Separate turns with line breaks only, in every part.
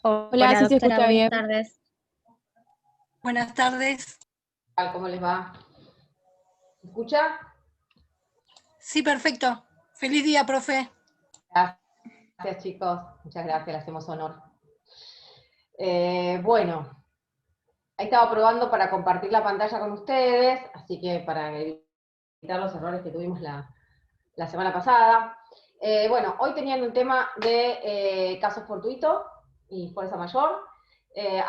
Hola,
Hola,
sí se
doctora,
escucha
buenas
bien.
tardes.
Buenas tardes.
¿Cómo les va? ¿Se escucha?
Sí, perfecto. Feliz día, profe.
Gracias, chicos. Muchas gracias, le hacemos honor. Bueno, ahí estaba probando para compartir la pantalla con ustedes, así que para evitar los errores que tuvimos la semana pasada. Bueno, hoy tenían un tema de casos fortuitos y fuerza mayor.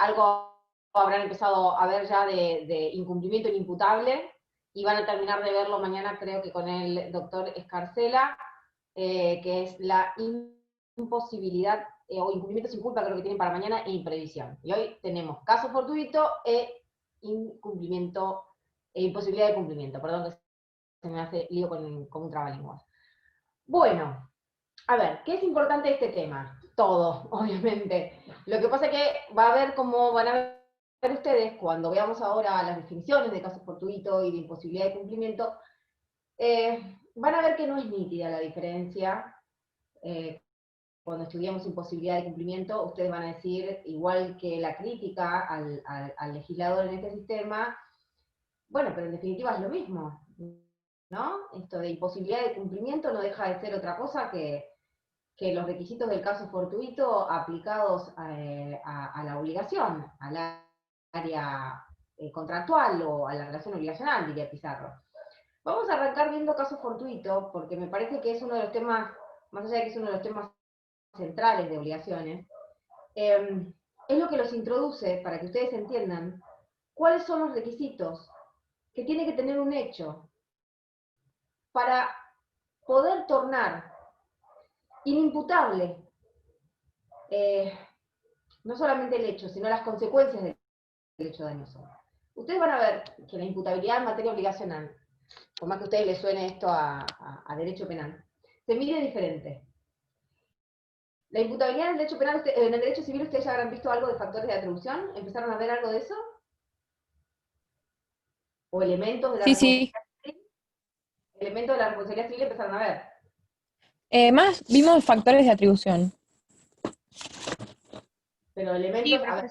Algo habrán empezado a ver ya de incumplimiento inimputable, y van a terminar de verlo mañana, creo que con el doctor Escarcela, que es la imposibilidad o incumplimiento sin culpa, creo que tienen para mañana, e imprevisión. Y hoy tenemos caso fortuito e incumplimiento, imposibilidad de cumplimiento. Perdón que se me hace lío con un trabalenguas. Bueno, a ver, ¿qué es importante de este tema? Todo, obviamente. Lo que pasa es que va a ver cómo van a ver ustedes, cuando veamos ahora las definiciones de caso fortuito y de imposibilidad de cumplimiento, van a ver que no es nítida la diferencia. Cuando estudiamos imposibilidad de cumplimiento, ustedes van a decir, igual que la crítica al legislador en este sistema, bueno, pero en definitiva es lo mismo, ¿no? Esto de imposibilidad de cumplimiento no deja de ser otra cosa que los requisitos del caso fortuito aplicados a la obligación, al área contractual o a la relación obligacional, diría Pizarro. Vamos a arrancar viendo caso fortuito, porque me parece que es uno de los temas, más allá de que es uno de los temas centrales de obligaciones, es lo que los introduce, para que ustedes entiendan, cuáles son los requisitos que tiene que tener un hecho para poder tornar inimputable no solamente el hecho, sino las consecuencias del hecho dañoso. Ustedes van a ver que la imputabilidad en materia obligacional, por más que a ustedes les suene esto a derecho penal, se mide diferente. La imputabilidad en el derecho penal, en el derecho civil, ustedes ya habrán visto algo de factores de atribución. ¿Empezaron a ver algo de eso? ¿O elementos de la
Sí.
responsabilidad civil? Elementos de la responsabilidad civil empezaron a ver.
Más vimos factores de atribución.
Pero elementos, a ver,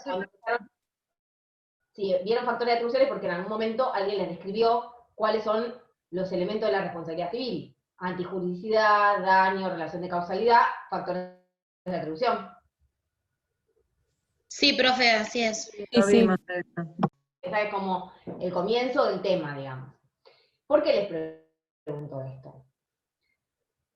sí, vieron factores de atribuciones porque en algún momento alguien les describió cuáles son los elementos de la responsabilidad civil. Antijuridicidad, daño, relación de causalidad, factores de atribución.
Sí, profe, así es.
Sí.
Ese es como el comienzo del tema, digamos. ¿Por qué les pregunto esto?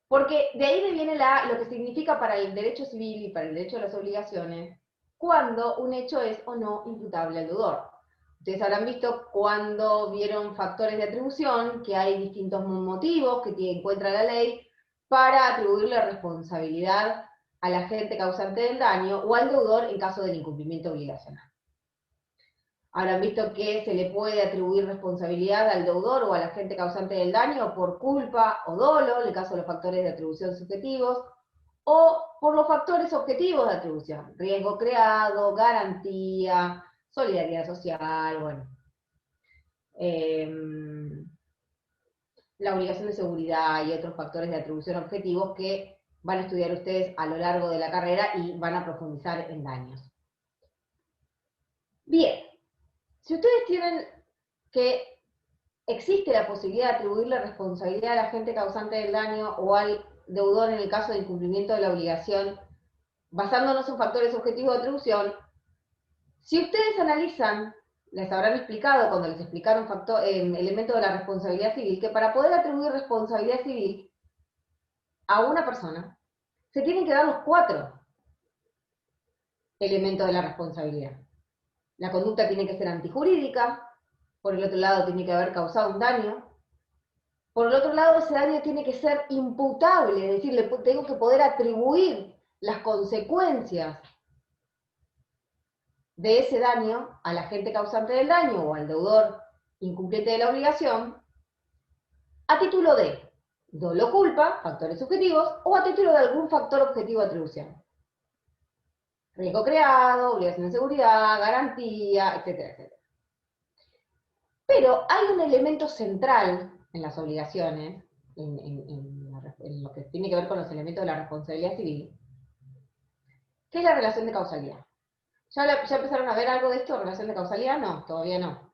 Porque de ahí viene lo que significa para el derecho civil y para el derecho de las obligaciones, cuando un hecho es o no imputable al deudor. Ustedes habrán visto cuando vieron factores de atribución, que hay distintos motivos que encuentra la ley para atribuirle responsabilidad al agente causante del daño o al deudor en caso del incumplimiento obligacional. Habrán visto que se le puede atribuir responsabilidad al deudor o al agente causante del daño por culpa o dolo, en el caso de los factores de atribución subjetivos, o por los factores objetivos de atribución, riesgo creado, garantía, solidaridad social, bueno, la obligación de seguridad y otros factores de atribución objetivos que van a estudiar ustedes a lo largo de la carrera y van a profundizar en daños. Bien, si ustedes tienen que existe la posibilidad de atribuirle responsabilidad al agente causante del daño o al deudor en el caso de incumplimiento de la obligación, basándonos en factores objetivos de atribución, si ustedes analizan, les habrán explicado cuando les explicaron elementos de la responsabilidad civil, que para poder atribuir responsabilidad civil a una persona, se tienen que dar los 4 elementos de la responsabilidad. La conducta tiene que ser antijurídica, por el otro lado tiene que haber causado un daño, por el otro lado ese daño tiene que ser imputable, es decir, le tengo que poder atribuir las consecuencias de ese daño al agente causante del daño o al deudor incumpliente de la obligación, a título de dolo culpa, factores subjetivos, o a título de algún factor objetivo de atribución. Riesgo creado, obligación de seguridad, garantía, etcétera, etcétera. Pero hay un elemento central en las obligaciones, en lo que tiene que ver con los elementos de la responsabilidad civil, que es la relación de causalidad. ¿Ya empezaron a ver algo de esto, relación de causalidad? No, todavía no.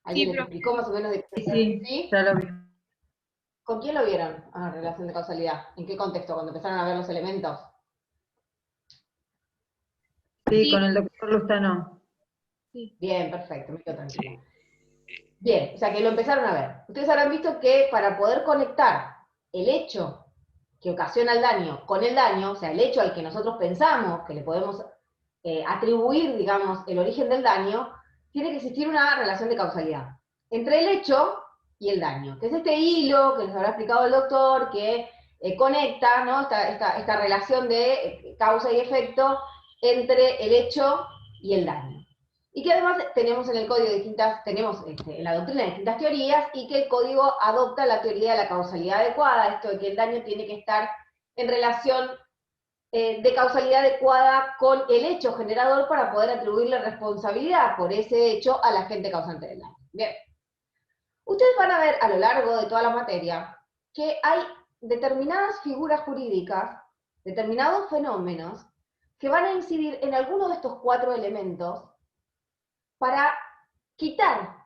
¿Alguien
Sí,
les
profe.
explicó más o menos de qué?
Sí, ya lo vi.
¿Con quién lo vieron? Relación de causalidad. ¿En qué contexto? Cuando empezaron a ver los elementos.
Sí, con el doctor Lustano.
Bien, perfecto, me quedo tranquila. Bien, o sea que lo empezaron a ver. Ustedes habrán visto que para poder conectar el hecho que ocasiona el daño con el daño, o sea, el hecho al que nosotros pensamos que le podemos atribuir, digamos, el origen del daño, tiene que existir una relación de causalidad entre el hecho y el daño, que es este hilo que les habrá explicado el doctor, que conecta, ¿no? esta relación de causa y efecto entre el hecho y el daño. Y que además tenemos en el código tenemos en la doctrina distintas teorías, y que el código adopta la teoría de la causalidad adecuada, esto de que el daño tiene que estar en relación de causalidad adecuada con el hecho generador para poder atribuirle responsabilidad por ese hecho al agente causante del daño. Bien. Ustedes van a ver a lo largo de toda la materia que hay determinadas figuras jurídicas, determinados fenómenos, que van a incidir en alguno de estos 4 elementos para quitar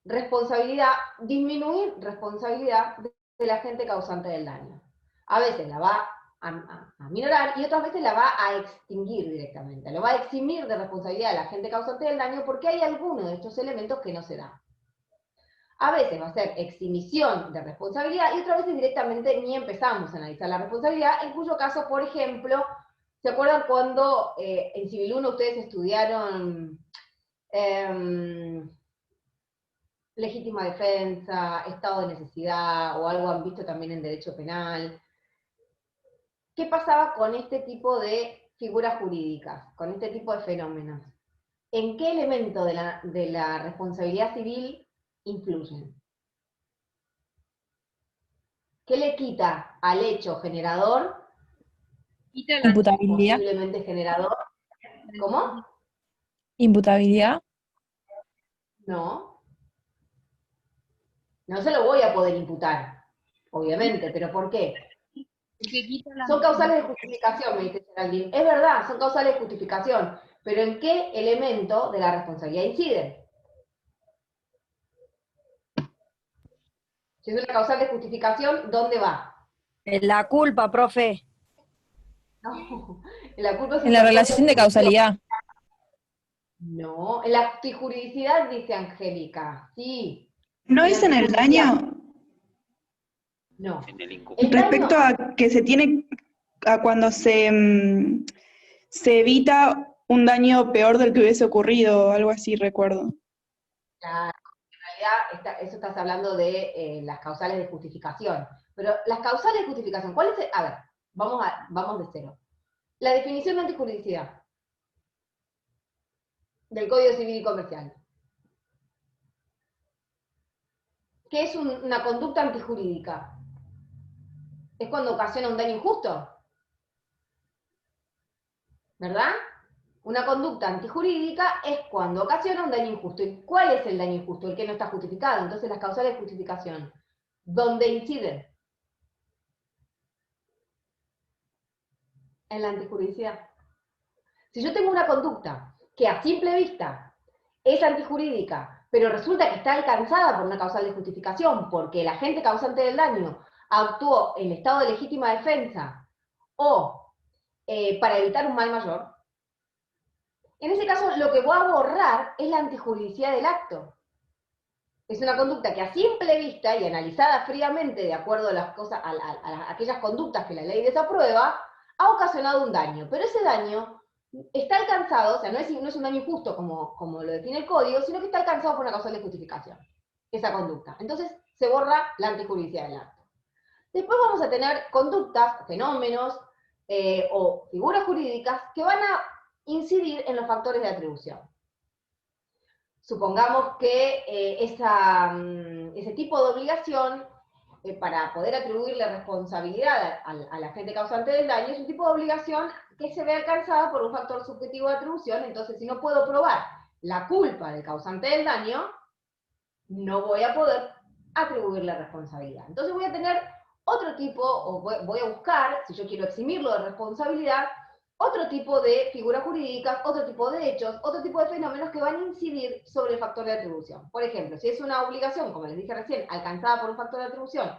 responsabilidad, disminuir responsabilidad del agente causante del daño. A veces la va a minorar y otras veces la va a extinguir directamente, lo va a eximir de responsabilidad del agente causante del daño porque hay alguno de estos elementos que no se da. A veces va a ser exhibición de responsabilidad y otras veces directamente ni empezamos a analizar la responsabilidad, en cuyo caso, por ejemplo, ¿se acuerdan cuando en Civil 1 ustedes estudiaron legítima defensa, estado de necesidad, o algo han visto también en derecho penal? ¿Qué pasaba con este tipo de figuras jurídicas, con este tipo de fenómenos? ¿En qué elemento de la responsabilidad civil influyen? ¿Qué le quita al hecho generador,
Imputabilidad.
posiblemente generador? ¿Cómo?
Imputabilidad.
No. No se lo voy a poder imputar, obviamente, pero ¿por qué? Son causales de justificación, me dice Geraldine. Es verdad, son causales de justificación, pero ¿en qué elemento de la responsabilidad inciden? Si es una causal de justificación, ¿dónde va?
En la culpa, profe.
No, la culpa es un
En la
factor
relación de
exclusión.
causalidad.
No, en la antijuridicidad, dice Angélica, sí.
¿No
En
es en el
antijuridicidad,
daño
no.
En el
El
respecto
daño,
a que se tiene, a cuando se evita un daño peor del que hubiese ocurrido, algo así recuerdo?
claro, en realidad, eso estás hablando de las causales de justificación. Pero las causales de justificación, ¿cuál es? A ver, vamos de cero. La definición de antijuridicidad del Código Civil y Comercial. ¿Qué es una conducta antijurídica? Es cuando ocasiona un daño injusto, ¿verdad? Una conducta antijurídica es cuando ocasiona un daño injusto. ¿Y cuál es el daño injusto? El que no está justificado. Entonces las causales de justificación, ¿dónde inciden? En la antijuridicidad. Si yo tengo una conducta que a simple vista es antijurídica, pero resulta que está alcanzada por una causal de justificación, porque el agente causante del daño actuó en estado de legítima defensa o para evitar un mal mayor, en ese caso lo que voy a borrar es la antijuridicidad del acto. Es una conducta que a simple vista y analizada fríamente de acuerdo a las cosas, a aquellas conductas que la ley desaprueba, ha ocasionado un daño, pero ese daño está alcanzado, o sea, no es un daño injusto como lo define el código, sino que está alcanzado por una causal de justificación, esa conducta. Entonces se borra la antijuridicidad del acto. Después vamos a tener conductas, fenómenos o figuras jurídicas que van a incidir en los factores de atribución. Supongamos que ese tipo de obligación, para poder atribuirle responsabilidad al agente causante del daño, es un tipo de obligación que se ve alcanzada por un factor subjetivo de atribución. Entonces, si no puedo probar la culpa del causante del daño, no voy a poder atribuirle responsabilidad. Entonces voy a tener otro tipo, o voy a buscar, si yo quiero eximirlo de responsabilidad, otro tipo de figuras jurídicas, otro tipo de hechos, otro tipo de fenómenos que van a incidir sobre el factor de atribución. Por ejemplo, si es una obligación, como les dije recién, alcanzada por un factor de atribución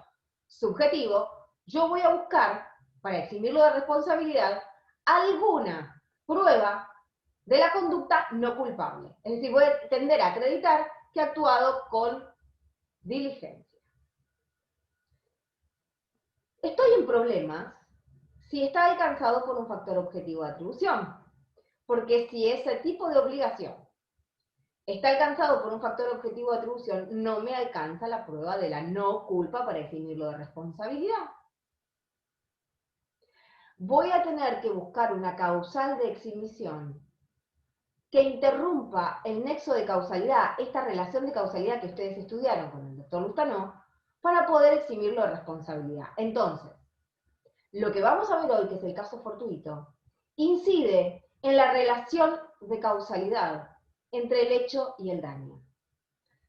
subjetivo, yo voy a buscar, para eximirlo de responsabilidad, alguna prueba de la conducta no culpable. Es decir, voy a tender a acreditar que ha actuado con diligencia. Estoy en problemas si está alcanzado por un factor objetivo de atribución, porque si ese tipo de obligación está alcanzado por un factor objetivo de atribución, no me alcanza la prueba de la no culpa para eximirlo de responsabilidad. Voy a tener que buscar una causal de exhibición que interrumpa el nexo de causalidad, esta relación de causalidad que ustedes estudiaron con el doctor Lustanó, para poder eximirlo de responsabilidad. Entonces, lo que vamos a ver hoy, que es el caso fortuito, incide en la relación de causalidad entre el hecho y el daño.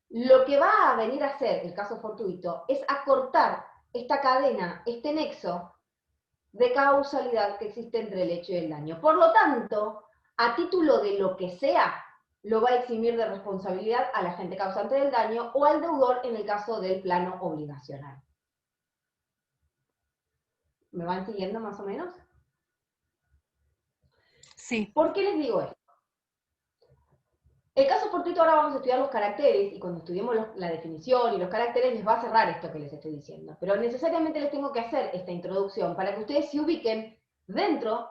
Lo que va a venir a hacer el caso fortuito es acortar esta cadena, este nexo de causalidad que existe entre el hecho y el daño. Por lo tanto, a título de lo que sea, lo va a eximir de responsabilidad al agente causante del daño o al deudor en el caso del plano obligacional. ¿Me van siguiendo más o menos?
Sí.
¿Por qué les digo esto? El caso fortuito, ahora vamos a estudiar los caracteres, y cuando estudiemos la definición y los caracteres les va a cerrar esto que les estoy diciendo. Pero necesariamente les tengo que hacer esta introducción para que ustedes se ubiquen dentro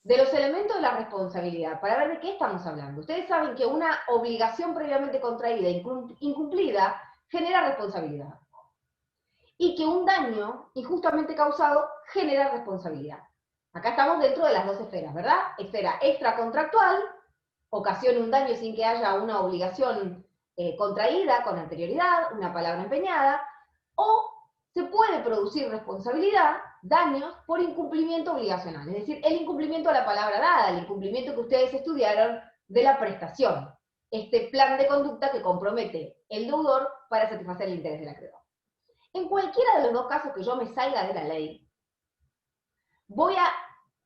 de los elementos de la responsabilidad, para ver de qué estamos hablando. Ustedes saben que una obligación previamente contraída, incumplida, genera responsabilidad. Y que un daño injustamente causado genera responsabilidad. Acá estamos dentro de las dos esferas, ¿verdad? Esfera extracontractual, ocasiona un daño sin que haya una obligación contraída con anterioridad, una palabra empeñada, o se puede producir responsabilidad, daños, por incumplimiento obligacional, es decir, el incumplimiento a la palabra dada, el incumplimiento que ustedes estudiaron de la prestación, este plan de conducta que compromete el deudor para satisfacer el interés del acreedor. En cualquiera de los dos casos que yo me salga de la ley, voy a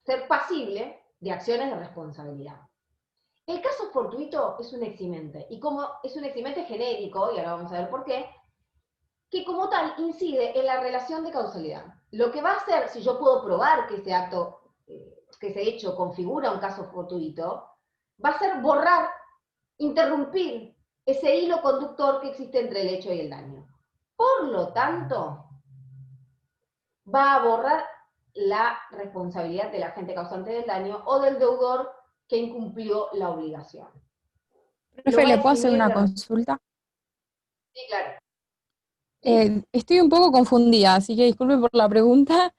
ser pasible de acciones de responsabilidad. El caso fortuito es un eximente, y como es un eximente genérico, y ahora vamos a ver por qué, que como tal incide en la relación de causalidad. Lo que va a hacer, si yo puedo probar que ese acto, que ese hecho configura un caso fortuito, va a ser borrar, interrumpir ese hilo conductor que existe entre el hecho y el daño. Por lo tanto, va a borrar la responsabilidad del agente causante del daño o del deudor que incumplió la obligación.
Profe, ¿le puedo hacer
eximir
una
de-
consulta?
Sí, claro.
Estoy un poco confundida, así que disculpe por la pregunta.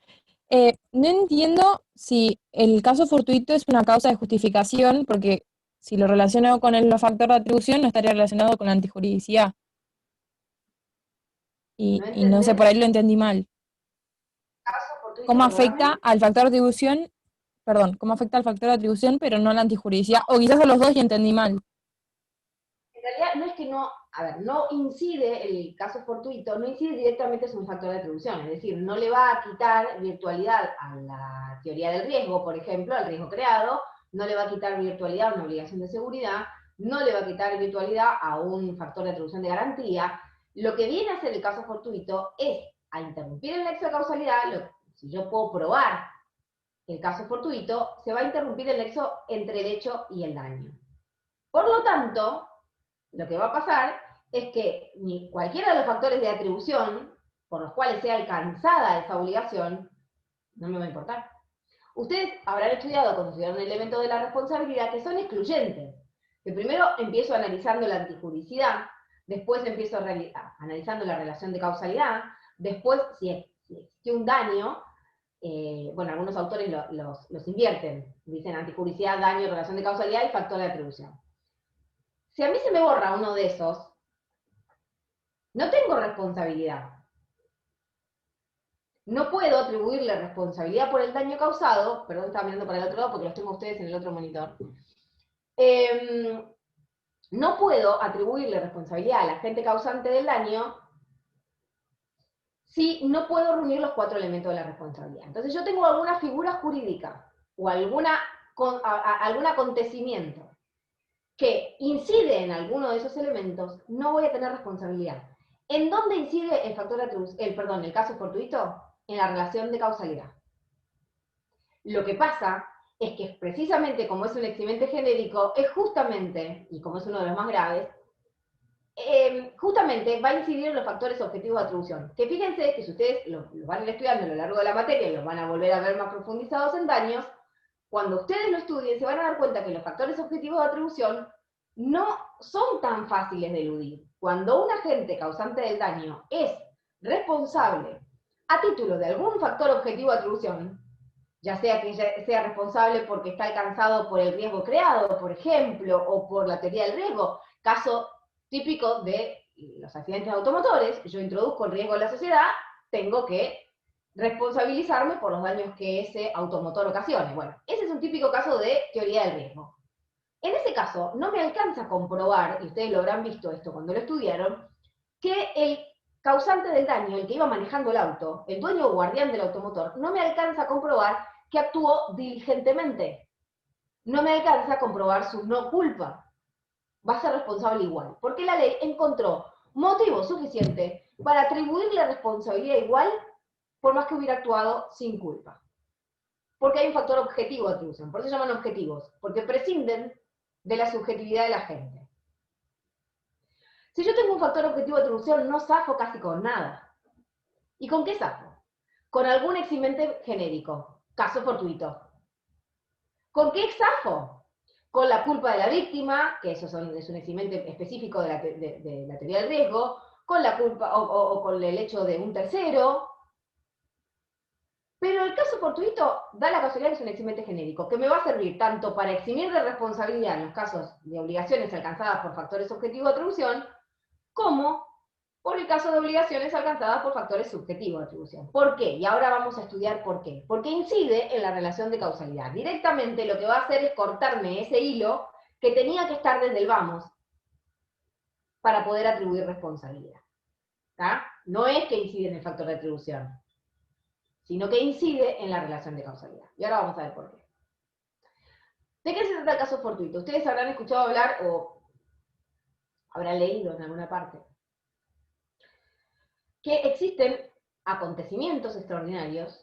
No entiendo si el caso fortuito es una causa de justificación, porque si lo relaciono con el factor de atribución, no estaría relacionado con la antijuridicidad.
¿No
Y no sé,
entendés?
por ahí lo entendí mal.
Caso fortuito,
¿Cómo
perdóname.
afecta al factor de atribución? Perdón, ¿cómo afecta al factor de atribución, pero no a la antijuridicidad? O quizás a los dos y entendí mal.
En realidad no es que no, a ver, no incide el caso fortuito, no incide directamente sobre un factor de atribución, es decir, no le va a quitar virtualidad a la teoría del riesgo, por ejemplo, al riesgo creado, no le va a quitar virtualidad a una obligación de seguridad, no le va a quitar virtualidad a un factor de atribución de garantía. Lo que viene a hacer el caso fortuito es a interrumpir el nexo de causalidad. Si yo puedo probar el caso fortuito, se va a interrumpir el nexo entre el hecho y el daño. Por lo tanto, lo que va a pasar es que cualquiera de los factores de atribución por los cuales sea alcanzada esa obligación, no me va a importar. Ustedes habrán estudiado cuando estudiaron el elemento de la responsabilidad que son excluyentes. Que primero empiezo analizando la antijuridicidad, después empiezo analizando la relación de causalidad, después si existe un daño, bueno, algunos autores los invierten, dicen antijuridicidad, daño, relación de causalidad y factor de atribución. Si a mí se me borra uno de esos, no tengo responsabilidad. No puedo atribuirle responsabilidad por el daño causado, perdón, estaba mirando para el otro lado porque los tengo a ustedes en el otro monitor. No puedo atribuirle responsabilidad al agente causante del daño si no puedo reunir los 4 elementos de la responsabilidad. Entonces yo tengo alguna figura jurídica o alguna algún acontecimiento que incide en alguno de esos elementos, no voy a tener responsabilidad. ¿En dónde incide el factor de atribución, el caso fortuito? En la relación de causalidad. Lo que pasa es que precisamente como es un eximente genérico, es justamente, y como es uno de los más graves, justamente va a incidir en los factores objetivos de atribución. Que fíjense que si ustedes los van a ir estudiando a lo largo de la materia y los van a volver a ver más profundizados en daños, cuando ustedes lo estudien se van a dar cuenta que los factores objetivos de atribución no son tan fáciles de eludir. Cuando un agente causante del daño es responsable a título de algún factor objetivo de atribución, ya sea que sea responsable porque está alcanzado por el riesgo creado, por ejemplo, o por la teoría del riesgo, caso típico de los accidentes automotores, yo introduzco el riesgo en la sociedad, tengo que responsabilizarme por los daños que ese automotor ocasione. Bueno, ese es un típico caso de teoría del riesgo. En ese caso, no me alcanza a comprobar, y ustedes lo habrán visto esto cuando lo estudiaron, que el causante del daño, el que iba manejando el auto, el dueño o guardián del automotor, no me alcanza a comprobar que actuó diligentemente. No me alcanza a comprobar su no culpa. Va a ser responsable igual, porque la ley encontró motivo suficiente para atribuirle responsabilidad igual por más que hubiera actuado sin culpa. Porque hay un factor objetivo de atribución, por eso se llaman objetivos, porque prescinden de la subjetividad de la gente. Si yo tengo un factor objetivo de atribución, no zafo casi con nada. ¿Y con qué zafo? Con algún eximente genérico, caso fortuito. ¿Con qué zafo? Con la culpa de la víctima, que eso es un eximente específico de la teoría del riesgo, con la culpa o con el hecho de un tercero. Pero el caso fortuito da la casualidad que es un eximente genérico, que me va a servir tanto para eximir de responsabilidad en los casos de obligaciones alcanzadas por factores objetivos de atribución, como por el caso de obligaciones alcanzadas por factores subjetivos de atribución. ¿Por qué? Y ahora vamos a estudiar por qué. Porque incide en la relación de causalidad. Directamente lo que va a hacer es cortarme ese hilo que tenía que estar desde el vamos para poder atribuir responsabilidad. ¿Tá? No es que incide en el factor de atribución, sino que incide en la relación de causalidad. Y ahora vamos a ver por qué. ¿De qué se trata el caso fortuito? Ustedes habrán escuchado hablar o habrán leído en alguna parte que existen acontecimientos extraordinarios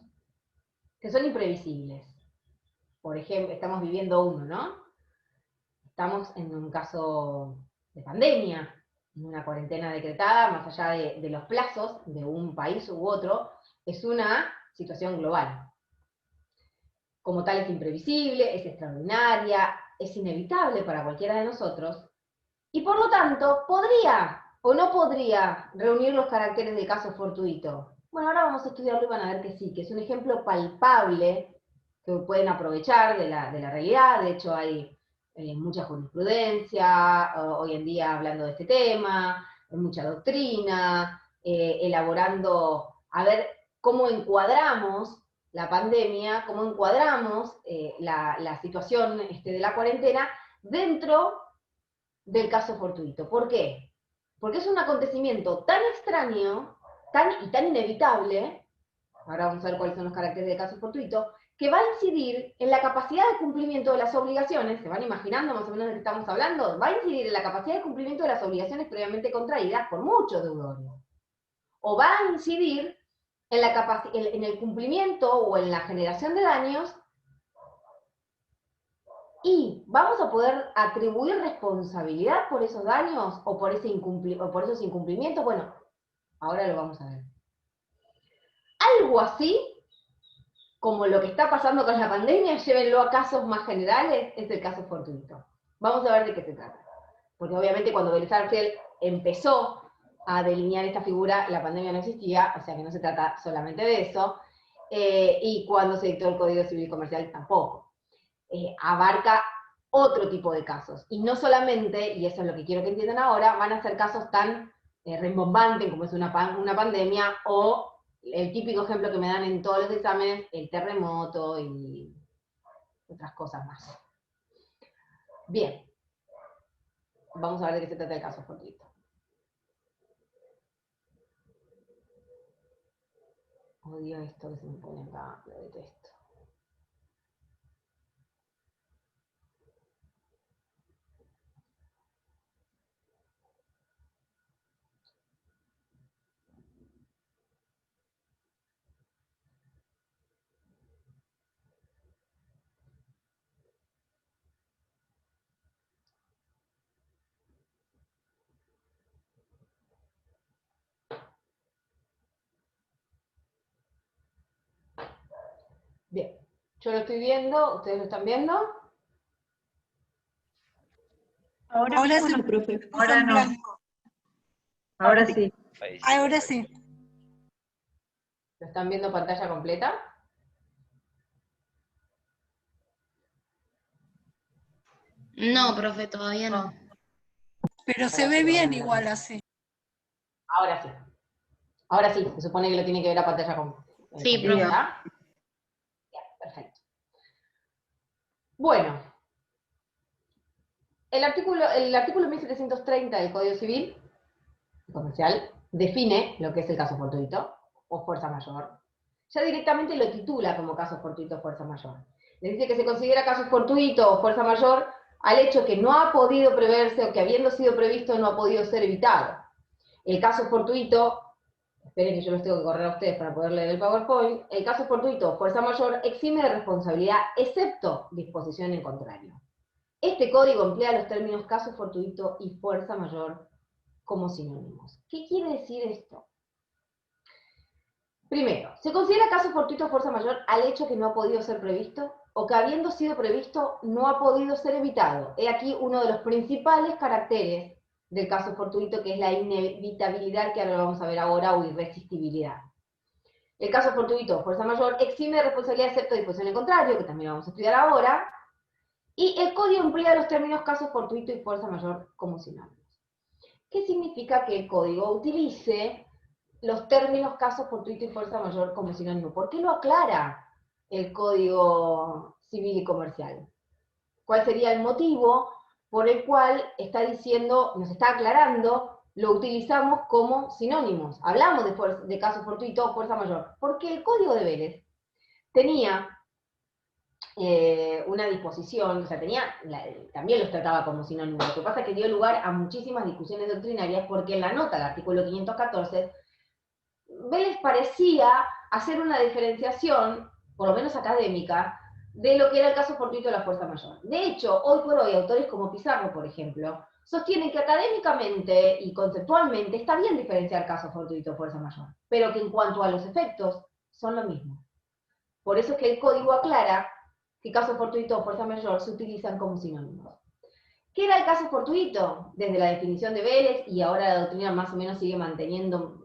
que son imprevisibles. Por ejemplo, estamos viviendo uno, ¿no? Estamos en un caso de pandemia, en una cuarentena decretada, más allá de los plazos de un país u otro, es una situación global. Como tal es imprevisible, es extraordinaria, es inevitable para cualquiera de nosotros, y por lo tanto, ¿podría o no podría reunir los caracteres de caso fortuito? Bueno, ahora vamos a estudiarlo y van a ver que sí, que es un ejemplo palpable que pueden aprovechar de la realidad. De hecho, hay mucha jurisprudencia hoy en día hablando de este tema, hay mucha doctrina, elaborando a ver cómo encuadramos la pandemia, cómo encuadramos la situación de la cuarentena dentro del caso fortuito. ¿Por qué? Porque es un acontecimiento tan extraño y tan inevitable, ahora vamos a ver cuáles son los caracteres del caso fortuito, que va a incidir en la capacidad de cumplimiento de las obligaciones, ¿se van imaginando más o menos de qué estamos hablando? Va a incidir en la capacidad de cumplimiento de las obligaciones previamente contraídas por muchos deudores. O va a incidir en el cumplimiento o en la generación de daños. Y vamos a poder atribuir responsabilidad por esos daños o por esos incumplimientos. Bueno, ahora lo vamos a ver. Algo así, como lo que está pasando con la pandemia, llévenlo a casos más generales, es el caso fortuito. Vamos a ver de qué se trata. Porque obviamente cuando Belisario empezó a delinear esta figura, la pandemia no existía, o sea que no se trata solamente de eso, y cuando se dictó el Código Civil Comercial tampoco. Abarca otro tipo de casos. Y no solamente, y eso es lo que quiero que entiendan ahora, van a ser casos tan rimbombantes como es una pandemia o el típico ejemplo que me dan en todos los exámenes, el terremoto y otras cosas más. Bien. Vamos a ver de qué se trata el caso fortuito. Odio esto que se me pone acá, lo detesto. Bien, yo lo estoy viendo, ¿ustedes lo están viendo?
Ahora
Ahora
mismo
sí.
no, profe.
Puso
Ahora
en
no.
blanco.
Ahora sí.
Ahora sí.
¿Lo están viendo pantalla completa?
No, profe, todavía no.
Pero se
Ahora
ve
sí,
bien
ahora
igual así.
Ahora sí. Ahora sí, se supone que lo tiene que ver a pantalla
Sí,
completa,
profe.
¿verdad? Bien, perfecto. Bueno, el artículo 1730 del Código Civil Comercial define lo que es el caso fortuito o fuerza mayor. Ya directamente lo titula como caso fortuito o fuerza mayor. Le dice que se considera caso fortuito o fuerza mayor al hecho que no ha podido preverse o que habiendo sido previsto no ha podido ser evitado. El caso fortuito, esperen que yo los tengo que correr a ustedes para poder leer el PowerPoint, el caso fortuito o fuerza mayor exime de responsabilidad excepto disposición en contrario. Este código emplea los términos caso fortuito y fuerza mayor como sinónimos. ¿Qué quiere decir esto? Primero, se considera caso fortuito o fuerza mayor al hecho que no ha podido ser previsto o que habiendo sido previsto no ha podido ser evitado. He aquí uno de los principales caracteres del caso fortuito, que es la inevitabilidad, que ahora lo vamos a ver ahora, o irresistibilidad. El caso fortuito o fuerza mayor exime de responsabilidad excepto disposición en contrario, que también lo vamos a estudiar ahora, y el código emplea los términos caso fortuito y fuerza mayor como sinónimos. ¿Qué significa que el código utilice los términos caso fortuito y fuerza mayor como sinónimo? ¿Por qué lo aclara el Código Civil y Comercial? ¿Cuál sería el motivo por el cual está diciendo, nos está aclarando, lo utilizamos como sinónimos? Hablamos de caso fortuito o fuerza mayor, porque el Código de Vélez tenía una disposición, o sea, también los trataba como sinónimos. Lo que pasa es que dio lugar a muchísimas discusiones doctrinarias porque en la nota del artículo 514, Vélez parecía hacer una diferenciación, por lo menos académica, de lo que era el caso fortuito de la fuerza mayor. De hecho, hoy por hoy, autores como Pizarro, por ejemplo, sostienen que académicamente y conceptualmente está bien diferenciar caso fortuito o fuerza mayor, pero que en cuanto a los efectos son lo mismo. Por eso es que el código aclara que caso fortuito o fuerza mayor se utilizan como sinónimos. ¿Qué era el caso fortuito? Desde la definición de Vélez, y ahora la doctrina más o menos sigue manteniendo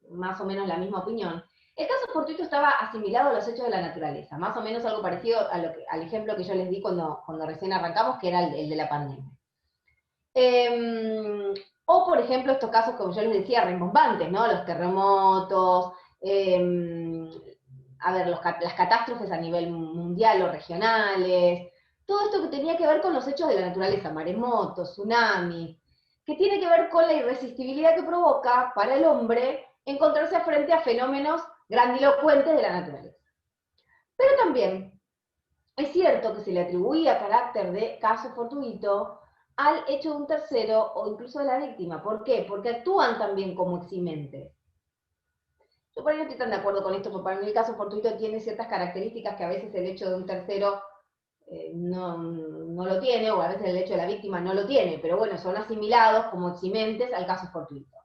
más o menos la misma opinión. El caso fortuito estaba asimilado a los hechos de la naturaleza, más o menos algo parecido al ejemplo que yo les di cuando recién arrancamos, que era el de la pandemia. O, por ejemplo, estos casos, como yo les decía, rimbombantes, ¿no? Los terremotos, las catástrofes a nivel mundial o regionales, todo esto que tenía que ver con los hechos de la naturaleza, maremotos, tsunamis, que tiene que ver con la irresistibilidad que provoca para el hombre encontrarse frente a fenómenos grandilocuentes de la naturaleza. Pero también es cierto que se le atribuía carácter de caso fortuito al hecho de un tercero o incluso de la víctima. ¿Por qué? Porque actúan también como eximentes. Yo por ahí no estoy tan de acuerdo con esto, porque para mí el caso fortuito tiene ciertas características que a veces el hecho de un tercero no lo tiene, o a veces el hecho de la víctima no lo tiene, pero bueno, son asimilados como eximentes al caso fortuito.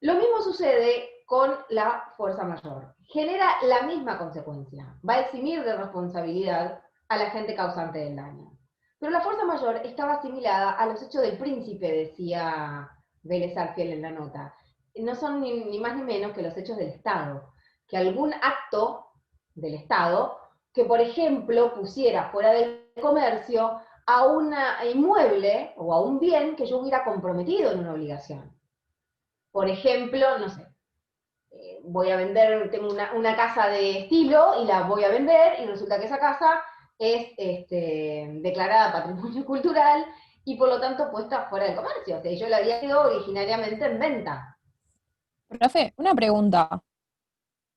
Lo mismo sucede con la fuerza mayor. Genera la misma consecuencia. Va a eximir de responsabilidad al agente causante del daño. Pero la fuerza mayor estaba asimilada a los hechos del príncipe, decía Vélez Arfiel en la nota. No son ni más ni menos que los hechos del Estado. Que algún acto del Estado, que por ejemplo pusiera fuera del comercio a un inmueble o a un bien que yo hubiera comprometido en una obligación. Por ejemplo, no sé, voy a vender, tengo una casa de estilo y la voy a vender y resulta que esa casa es declarada patrimonio cultural y por lo tanto puesta fuera del comercio. O sea, yo la había ido originariamente en venta.
Profe, una pregunta.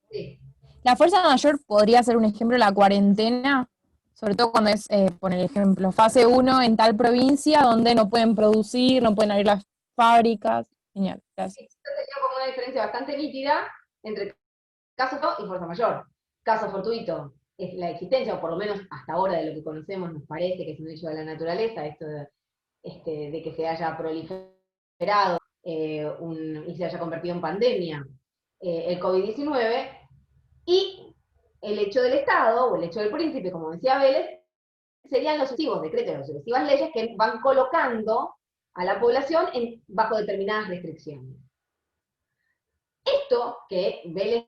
Sí.
¿La fuerza mayor podría ser un ejemplo de la cuarentena? Sobre todo cuando es, por ejemplo, fase 1 en tal provincia donde no pueden producir, no pueden abrir las fábricas. Genial, gracias.
Tenía como una diferencia bastante nítida entre caso fortuito y fuerza mayor. Caso fortuito es la existencia, o por lo menos hasta ahora de lo que conocemos nos parece que es un hecho de la naturaleza, esto de que se haya proliferado y se haya convertido en pandemia el COVID-19, y el hecho del Estado, o el hecho del príncipe, como decía Vélez, serían los sucesivos decretos, las sucesivas leyes que van colocando a la población bajo determinadas restricciones. Esto, que Vélez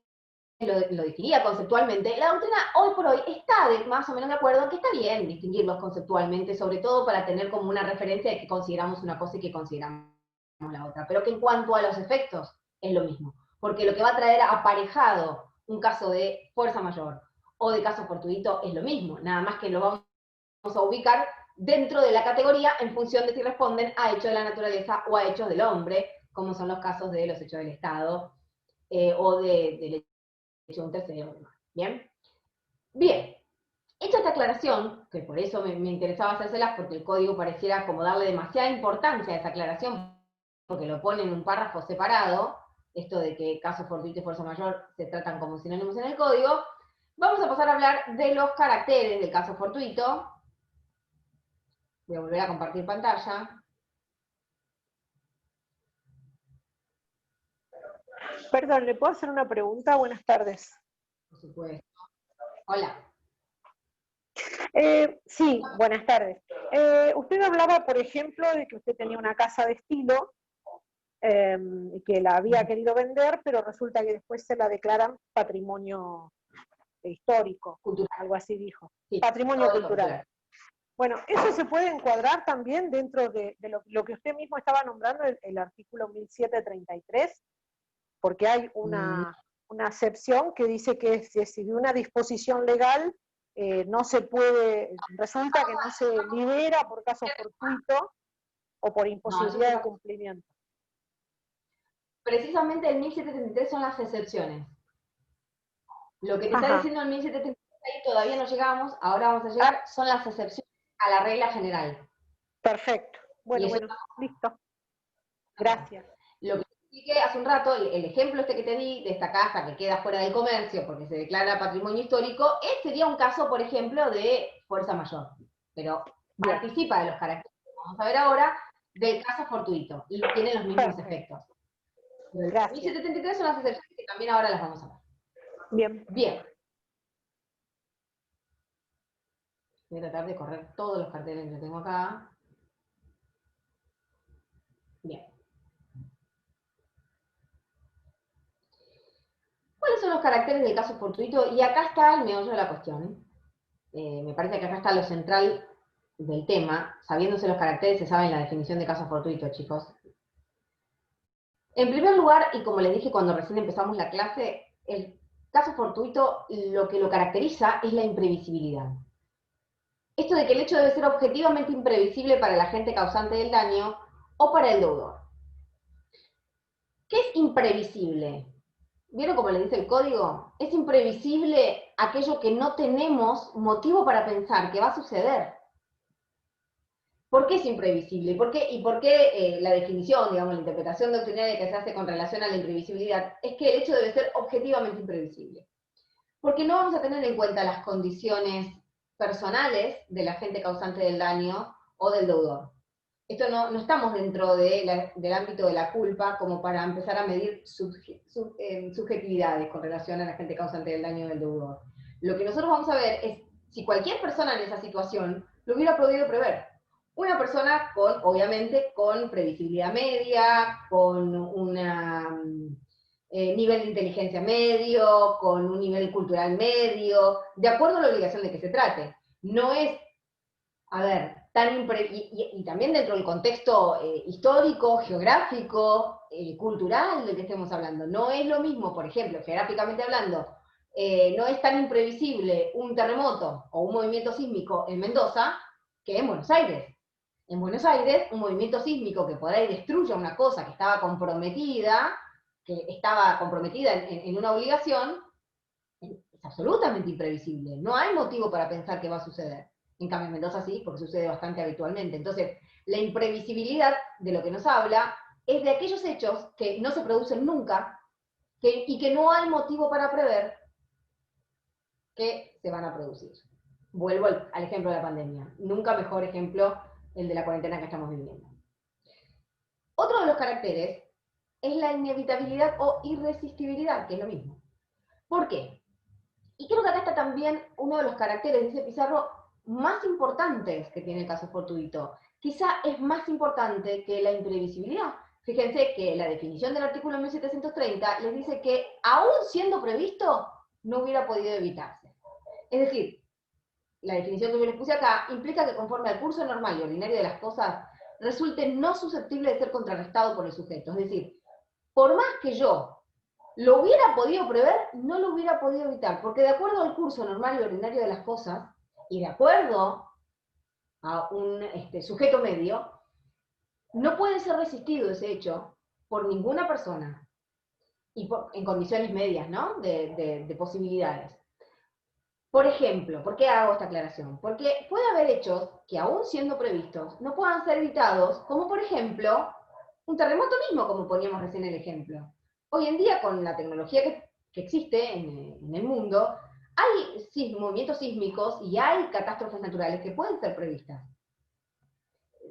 lo definía conceptualmente, la doctrina hoy por hoy está más o menos de acuerdo en que está bien distinguirlos conceptualmente, sobre todo para tener como una referencia de que consideramos una cosa y que consideramos la otra, pero que en cuanto a los efectos es lo mismo, porque lo que va a traer aparejado un caso de fuerza mayor o de caso fortuito es lo mismo, nada más que lo vamos a ubicar dentro de la categoría en función de si responden a hechos de la naturaleza o a hechos del hombre, como son los casos de los hechos del Estado o del hecho de un tercero. ¿Bien? Bien. Hecha esta aclaración, que por eso me interesaba hacérselas, porque el código pareciera como darle demasiada importancia a esa aclaración, porque lo pone en un párrafo separado, esto de que caso fortuito y fuerza mayor se tratan como sinónimos en el código, vamos a pasar a hablar de los caracteres del caso fortuito. Voy a volver a compartir pantalla.
Perdón, ¿le puedo hacer una pregunta? Buenas tardes.
Por supuesto. Hola.
Sí, buenas tardes. Usted hablaba, por ejemplo, de que usted tenía una casa de estilo y que la había querido vender, pero resulta que después se la declaran patrimonio histórico,
Cultural.
algo así dijo.
Sí,
Patrimonio
todo
cultural. Bueno, eso se puede encuadrar también dentro de lo que usted mismo estaba nombrando, el artículo 1733, porque hay una acepción que dice que si de una disposición legal no se puede, resulta que no se libera por caso fortuito o por imposibilidad de cumplimiento.
Precisamente el 1733 son las excepciones. Lo que te está diciendo el 1733, ahí todavía no llegamos, ahora vamos a llegar, son las excepciones a la regla general.
Perfecto. Bueno, listo. Gracias.
Lo que expliqué hace un rato, el ejemplo este que te di de esta casa que queda fuera del comercio porque se declara patrimonio histórico, sería un caso, por ejemplo, de fuerza mayor, pero participa de los caracteres que vamos a ver ahora del caso fortuito y tiene los mismos efectos. Gracias. 1733 son las excepciones que también ahora las vamos a ver.
Bien.
Bien. Voy a tratar de correr todos los carteles que tengo acá. Bien. ¿Cuáles son los caracteres del caso fortuito? Y acá está el meollo de la cuestión. Me parece que acá está lo central del tema. Sabiéndose los caracteres se sabe la definición de caso fortuito, chicos. En primer lugar, y como les dije cuando recién empezamos la clase, el caso fortuito lo que lo caracteriza es la imprevisibilidad. Esto de que el hecho debe ser objetivamente imprevisible para el agente causante del daño o para el deudor. ¿Qué es imprevisible? ¿Vieron cómo le dice el código? Es imprevisible aquello que no tenemos motivo para pensar que va a suceder. ¿Por qué es imprevisible? ¿Y por qué la definición, digamos, la interpretación doctrinaria que se hace con relación a la imprevisibilidad es que el hecho debe ser objetivamente imprevisible? Porque no vamos a tener en cuenta las condiciones personales del agente causante del daño o del deudor. Esto no estamos dentro del ámbito de la culpa como para empezar a medir subjetividades con relación al agente causante del daño o del deudor. Lo que nosotros vamos a ver es si cualquier persona en esa situación lo hubiera podido prever. Una persona obviamente, con previsibilidad media, con un nivel de inteligencia medio, con un nivel cultural medio, de acuerdo a la obligación de que se trate. No es, a ver, y también dentro del contexto histórico, geográfico, cultural del que estemos hablando. No es lo mismo, por ejemplo, geográficamente hablando, no es tan imprevisible un terremoto o un movimiento sísmico en Mendoza que en Buenos Aires. En Buenos Aires, un movimiento sísmico que por ahí destruya una cosa que estaba comprometida en una obligación, es absolutamente imprevisible. No hay motivo para pensar que va a suceder. En cambio, en Mendoza sí, porque sucede bastante habitualmente. Entonces, la imprevisibilidad de lo que nos habla es de aquellos hechos que no se producen nunca y que no hay motivo para prever que se van a producir. Vuelvo al ejemplo de la pandemia. Nunca mejor ejemplo el de la cuarentena que estamos viviendo. Otro de los caracteres es la inevitabilidad o irresistibilidad, que es lo mismo. ¿Por qué? Y creo que acá está también uno de los caracteres, dice Pizarro, más importantes que tiene el caso fortuito. Quizá es más importante que la imprevisibilidad. Fíjense que la definición del artículo 1730 les dice que, aún siendo previsto, no hubiera podido evitarse. Es decir, la definición que yo les puse acá implica que conforme al curso normal y ordinario de las cosas, resulte no susceptible de ser contrarrestado por el sujeto. Es decir, por más que yo lo hubiera podido prever, no lo hubiera podido evitar, porque de acuerdo al curso normal y ordinario de las cosas, y de acuerdo a un sujeto medio, no puede ser resistido ese hecho por ninguna persona, y en condiciones medias, ¿no? De posibilidades. Por ejemplo, ¿por qué hago esta aclaración? Porque puede haber hechos que, aún siendo previstos, no puedan ser evitados, como por ejemplo, un terremoto mismo, como poníamos recién el ejemplo. Hoy en día, con la tecnología que existe en el mundo, hay movimientos sísmicos y hay catástrofes naturales que pueden ser previstas.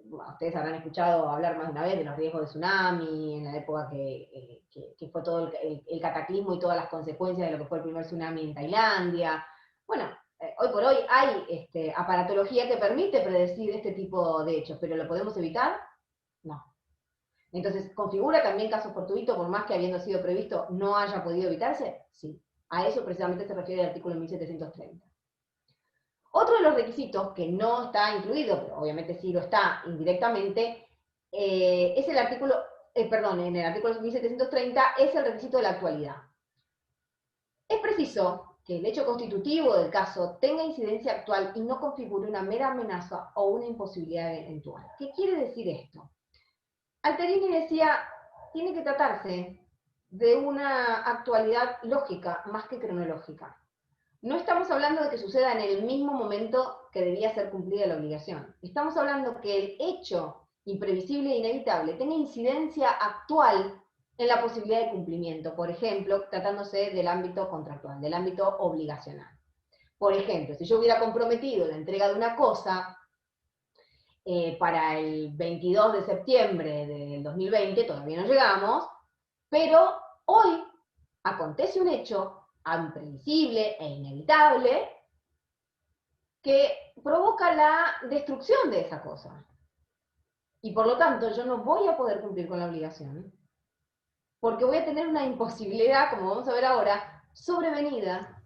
Bueno, ustedes habrán escuchado hablar más de una vez de los riesgos de tsunami, en la época que fue todo el cataclismo y todas las consecuencias de lo que fue el primer tsunami en Tailandia. Bueno, hoy por hoy hay aparatología que permite predecir este tipo de hechos, pero ¿lo podemos evitar? No. Entonces, ¿configura también caso fortuito, por más que habiendo sido previsto no haya podido evitarse? Sí. A eso precisamente se refiere el artículo 1730. Otro de los requisitos que no está incluido, pero obviamente sí lo está indirectamente, es el artículo, en el artículo 1730 es el requisito de la actualidad. Es preciso que el hecho constitutivo del caso tenga incidencia actual y no configure una mera amenaza o una imposibilidad eventual. ¿Qué quiere decir esto? Alterini decía, tiene que tratarse de una actualidad lógica más que cronológica. No estamos hablando de que suceda en el mismo momento que debía ser cumplida la obligación. Estamos hablando que el hecho imprevisible e inevitable tenga incidencia actual en la posibilidad de cumplimiento, por ejemplo, tratándose del ámbito contractual, del ámbito obligacional. Por ejemplo, si yo hubiera comprometido la entrega de una cosa para el 22 de septiembre del 2020, todavía no llegamos, pero hoy acontece un hecho imprevisible e inevitable que provoca la destrucción de esa cosa. Y por lo tanto yo no voy a poder cumplir con la obligación, porque voy a tener una imposibilidad, como vamos a ver ahora, sobrevenida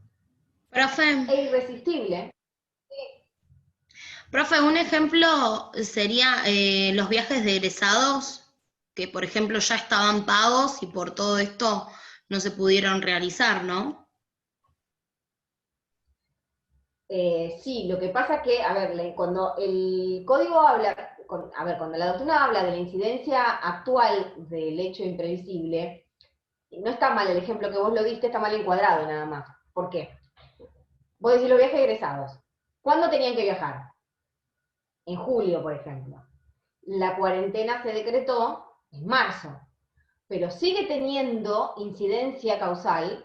Profe,
e irresistible.
profe, un ejemplo sería los viajes de egresados, que por ejemplo ya estaban pagos y por todo esto no se pudieron realizar, ¿no?
Sí, lo que pasa que, a ver, cuando el código habla, cuando la doctrina habla de la incidencia actual del hecho imprevisible, no está mal el ejemplo que vos lo diste, está mal encuadrado nada más. ¿Por qué? Vos decís los viajes egresados. ¿Cuándo tenían que viajar? En julio, por ejemplo. La cuarentena se decretó en marzo, pero sigue teniendo incidencia causal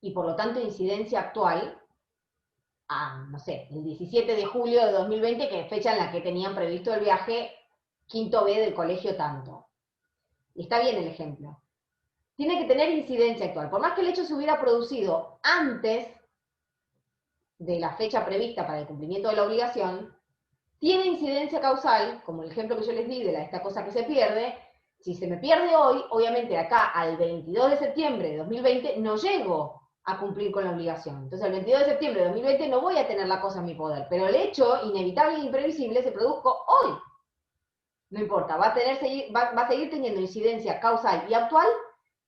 y por lo tanto incidencia actual no sé, el 17 de julio de 2020, que es fecha en la que tenían previsto el viaje quinto B del colegio tanto. Y está bien el ejemplo. Tiene que tener incidencia actual. Por más que el hecho se hubiera producido antes de la fecha prevista para el cumplimiento de la obligación, tiene incidencia causal, como el ejemplo que yo les di de esta cosa que se pierde. Si se me pierde hoy, obviamente acá al 22 de septiembre de 2020 no llego a cumplir con la obligación. Entonces el 22 de septiembre de 2020 no voy a tener la cosa en mi poder, pero el hecho inevitable e imprevisible se produjo hoy. No importa, va a seguir teniendo incidencia causal y actual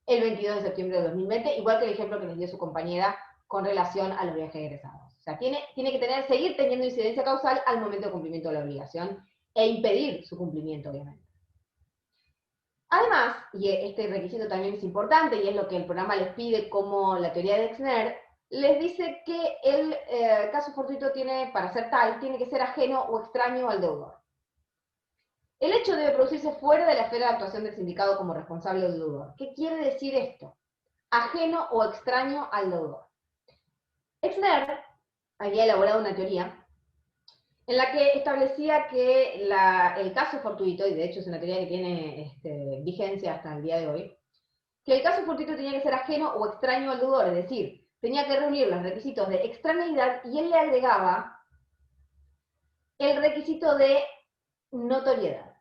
el 22 de septiembre de 2020, igual que el ejemplo que les dio su compañera con relación a los viajes egresados. O sea, tiene que seguir teniendo incidencia causal al momento de cumplimiento de la obligación e impedir su cumplimiento, obviamente. Además, y este requisito también es importante, y es lo que el programa les pide como la teoría de Exner, les dice que el caso fortuito para ser tal, tiene que ser ajeno o extraño al deudor. El hecho debe producirse fuera de la esfera de actuación del sindicato como responsable del deudor. ¿Qué quiere decir esto? Ajeno o extraño al deudor. Exner había elaborado una teoría en la que establecía que el caso fortuito, y de hecho es una teoría que tiene vigencia hasta el día de hoy, que el caso fortuito tenía que ser ajeno o extraño al deudor, es decir, tenía que reunir los requisitos de extraneidad y él le agregaba el requisito de notoriedad.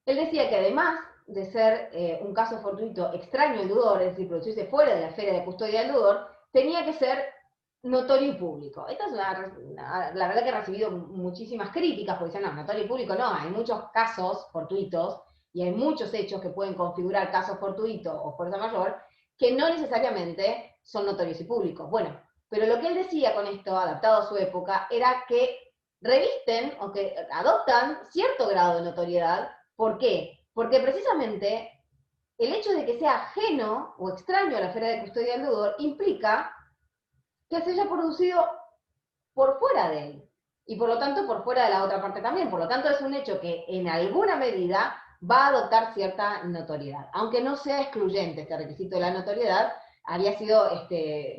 Él decía que además de ser un caso fortuito extraño al deudor, es decir, producirse fuera de la esfera de custodia del deudor, tenía que ser notorio y público. Esta es la verdad que he recibido muchísimas críticas, porque dicen, no, notorio y público no, hay muchos casos fortuitos, y hay muchos hechos que pueden configurar casos fortuitos o fuerza mayor, que no necesariamente son notorios y públicos. Bueno, pero lo que él decía con esto, adaptado a su época, era que revisten o que adoptan cierto grado de notoriedad. ¿Por qué? Porque precisamente el hecho de que sea ajeno o extraño a la esfera de custodia del deudor implica que se haya producido por fuera de él, y por lo tanto por fuera de la otra parte también. Por lo tanto es un hecho que en alguna medida va a adoptar cierta notoriedad. Aunque no sea excluyente este requisito de la notoriedad, había sido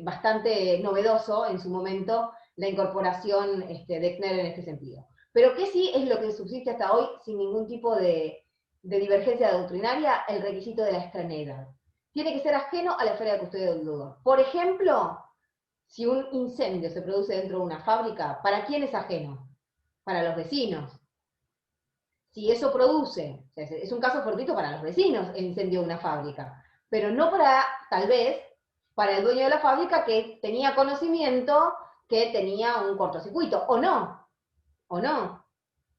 bastante novedoso en su momento la incorporación de Exner en este sentido. Pero que sí es lo que subsiste hasta hoy sin ningún tipo de divergencia doctrinaria, el requisito de la extraneidad. Tiene que ser ajeno a la esfera de custodia del deudor. Por ejemplo, si un incendio se produce dentro de una fábrica, ¿para quién es ajeno? Para los vecinos. Si eso produce, o sea, es un caso fortuito para los vecinos el incendio de una fábrica, pero no para, tal vez, para el dueño de la fábrica que tenía conocimiento que tenía un cortocircuito, o no,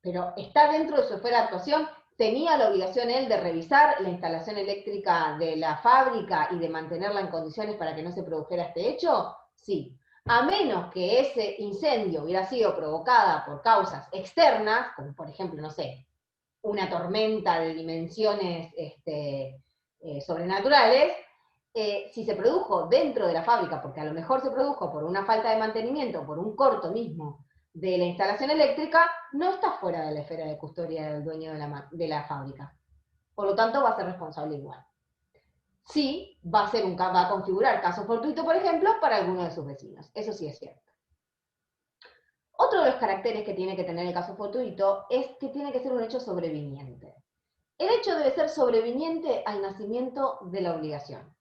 pero está dentro de su esfera de actuación. ¿Tenía la obligación él de revisar la instalación eléctrica de la fábrica y de mantenerla en condiciones para que no se produjera este hecho? Sí. A menos que ese incendio hubiera sido provocada por causas externas, como por ejemplo, no sé, una tormenta de dimensiones sobrenaturales, si se produjo dentro de la fábrica, porque a lo mejor se produjo por una falta de mantenimiento, por un corto mismo de la instalación eléctrica, no está fuera de la esfera de custodia del dueño de la fábrica. Por lo tanto, va a ser responsable igual. Sí, va a configurar caso fortuito, por ejemplo, para alguno de sus vecinos. Eso sí es cierto. Otro de los caracteres que tiene que tener el caso fortuito es que tiene que ser un hecho sobreviniente. El hecho debe ser sobreviniente al nacimiento de la obligación.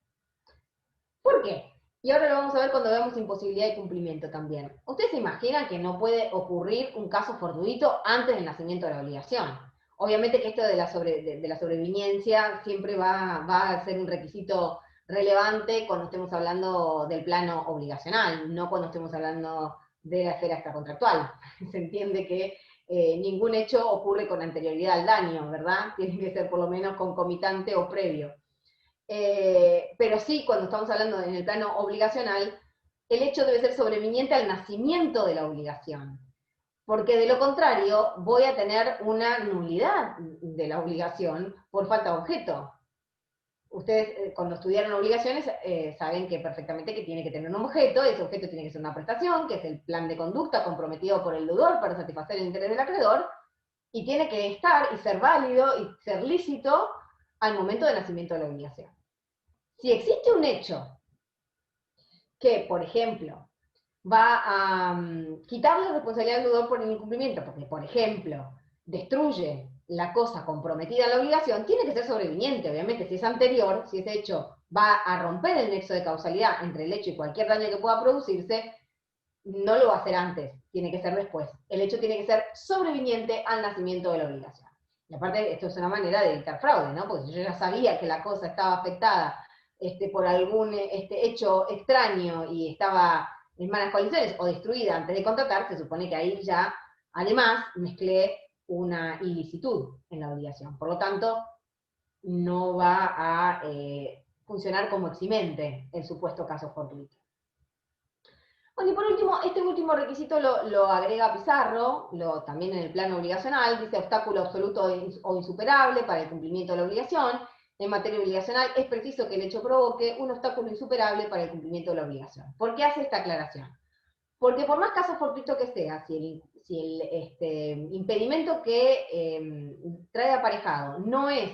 ¿Por qué? Y ahora lo vamos a ver cuando veamos imposibilidad de cumplimiento también. ¿Ustedes se imaginan que no puede ocurrir un caso fortuito antes del nacimiento de la obligación? Obviamente que esto de la sobreviniencia siempre va a ser un requisito relevante cuando estemos hablando del plano obligacional, no cuando estemos hablando de la esfera extracontractual. Se entiende que ningún hecho ocurre con anterioridad al daño, ¿verdad? Tiene que ser por lo menos concomitante o previo. Pero sí, cuando estamos hablando en el plano obligacional, el hecho debe ser sobreviniente al nacimiento de la obligación, porque de lo contrario voy a tener una nulidad de la obligación por falta de objeto. Ustedes cuando estudiaron obligaciones saben que perfectamente que tiene que tener un objeto, ese objeto tiene que ser una prestación, que es el plan de conducta comprometido por el deudor para satisfacer el interés del acreedor, y tiene que estar y ser válido y ser lícito al momento del nacimiento de la obligación. Si existe un hecho que, por ejemplo, va a quitarle la responsabilidad al deudor por el incumplimiento, porque, por ejemplo, destruye la cosa comprometida a la obligación, tiene que ser sobreviniente. Obviamente, si es anterior, si ese hecho va a romper el nexo de causalidad entre el hecho y cualquier daño que pueda producirse, no lo va a hacer antes, tiene que ser después. El hecho tiene que ser sobreviniente al nacimiento de la obligación. Y aparte, esto es una manera de evitar fraude, ¿no? Porque si yo ya sabía que la cosa estaba afectada por algún hecho extraño y estaba en malas condiciones o destruida antes de contratar, se supone que ahí ya, además, mezclé una ilicitud en la obligación. Por lo tanto, no va a funcionar como eximente el supuesto caso fortuito. Bueno, y por último, este último requisito lo agrega Pizarro, también en el plano obligacional, dice obstáculo absoluto o insuperable para el cumplimiento de la obligación. En materia obligacional es preciso que el hecho provoque un obstáculo insuperable para el cumplimiento de la obligación. ¿Por qué hace esta aclaración? Porque por más caso fortuito que sea, si el impedimento que trae aparejado no es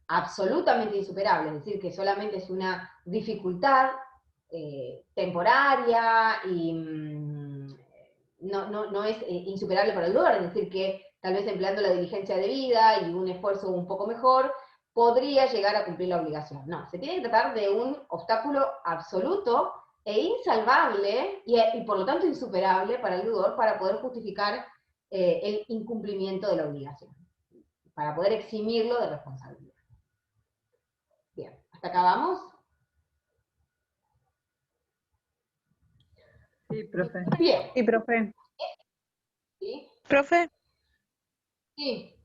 absolutamente insuperable, es decir, que solamente es una dificultad temporaria y no es insuperable para el deudor, es decir, que tal vez empleando la diligencia debida y un esfuerzo un poco mejor, podría llegar a cumplir la obligación. No, se tiene que tratar de un obstáculo absoluto e insalvable y por lo tanto insuperable para el deudor para poder justificar el incumplimiento de la obligación, para poder eximirlo de responsabilidad. Bien, ¿hasta acá vamos?
Sí, profe.
Bien.
Sí, profe.
¿Sí?
Profe,
Sí.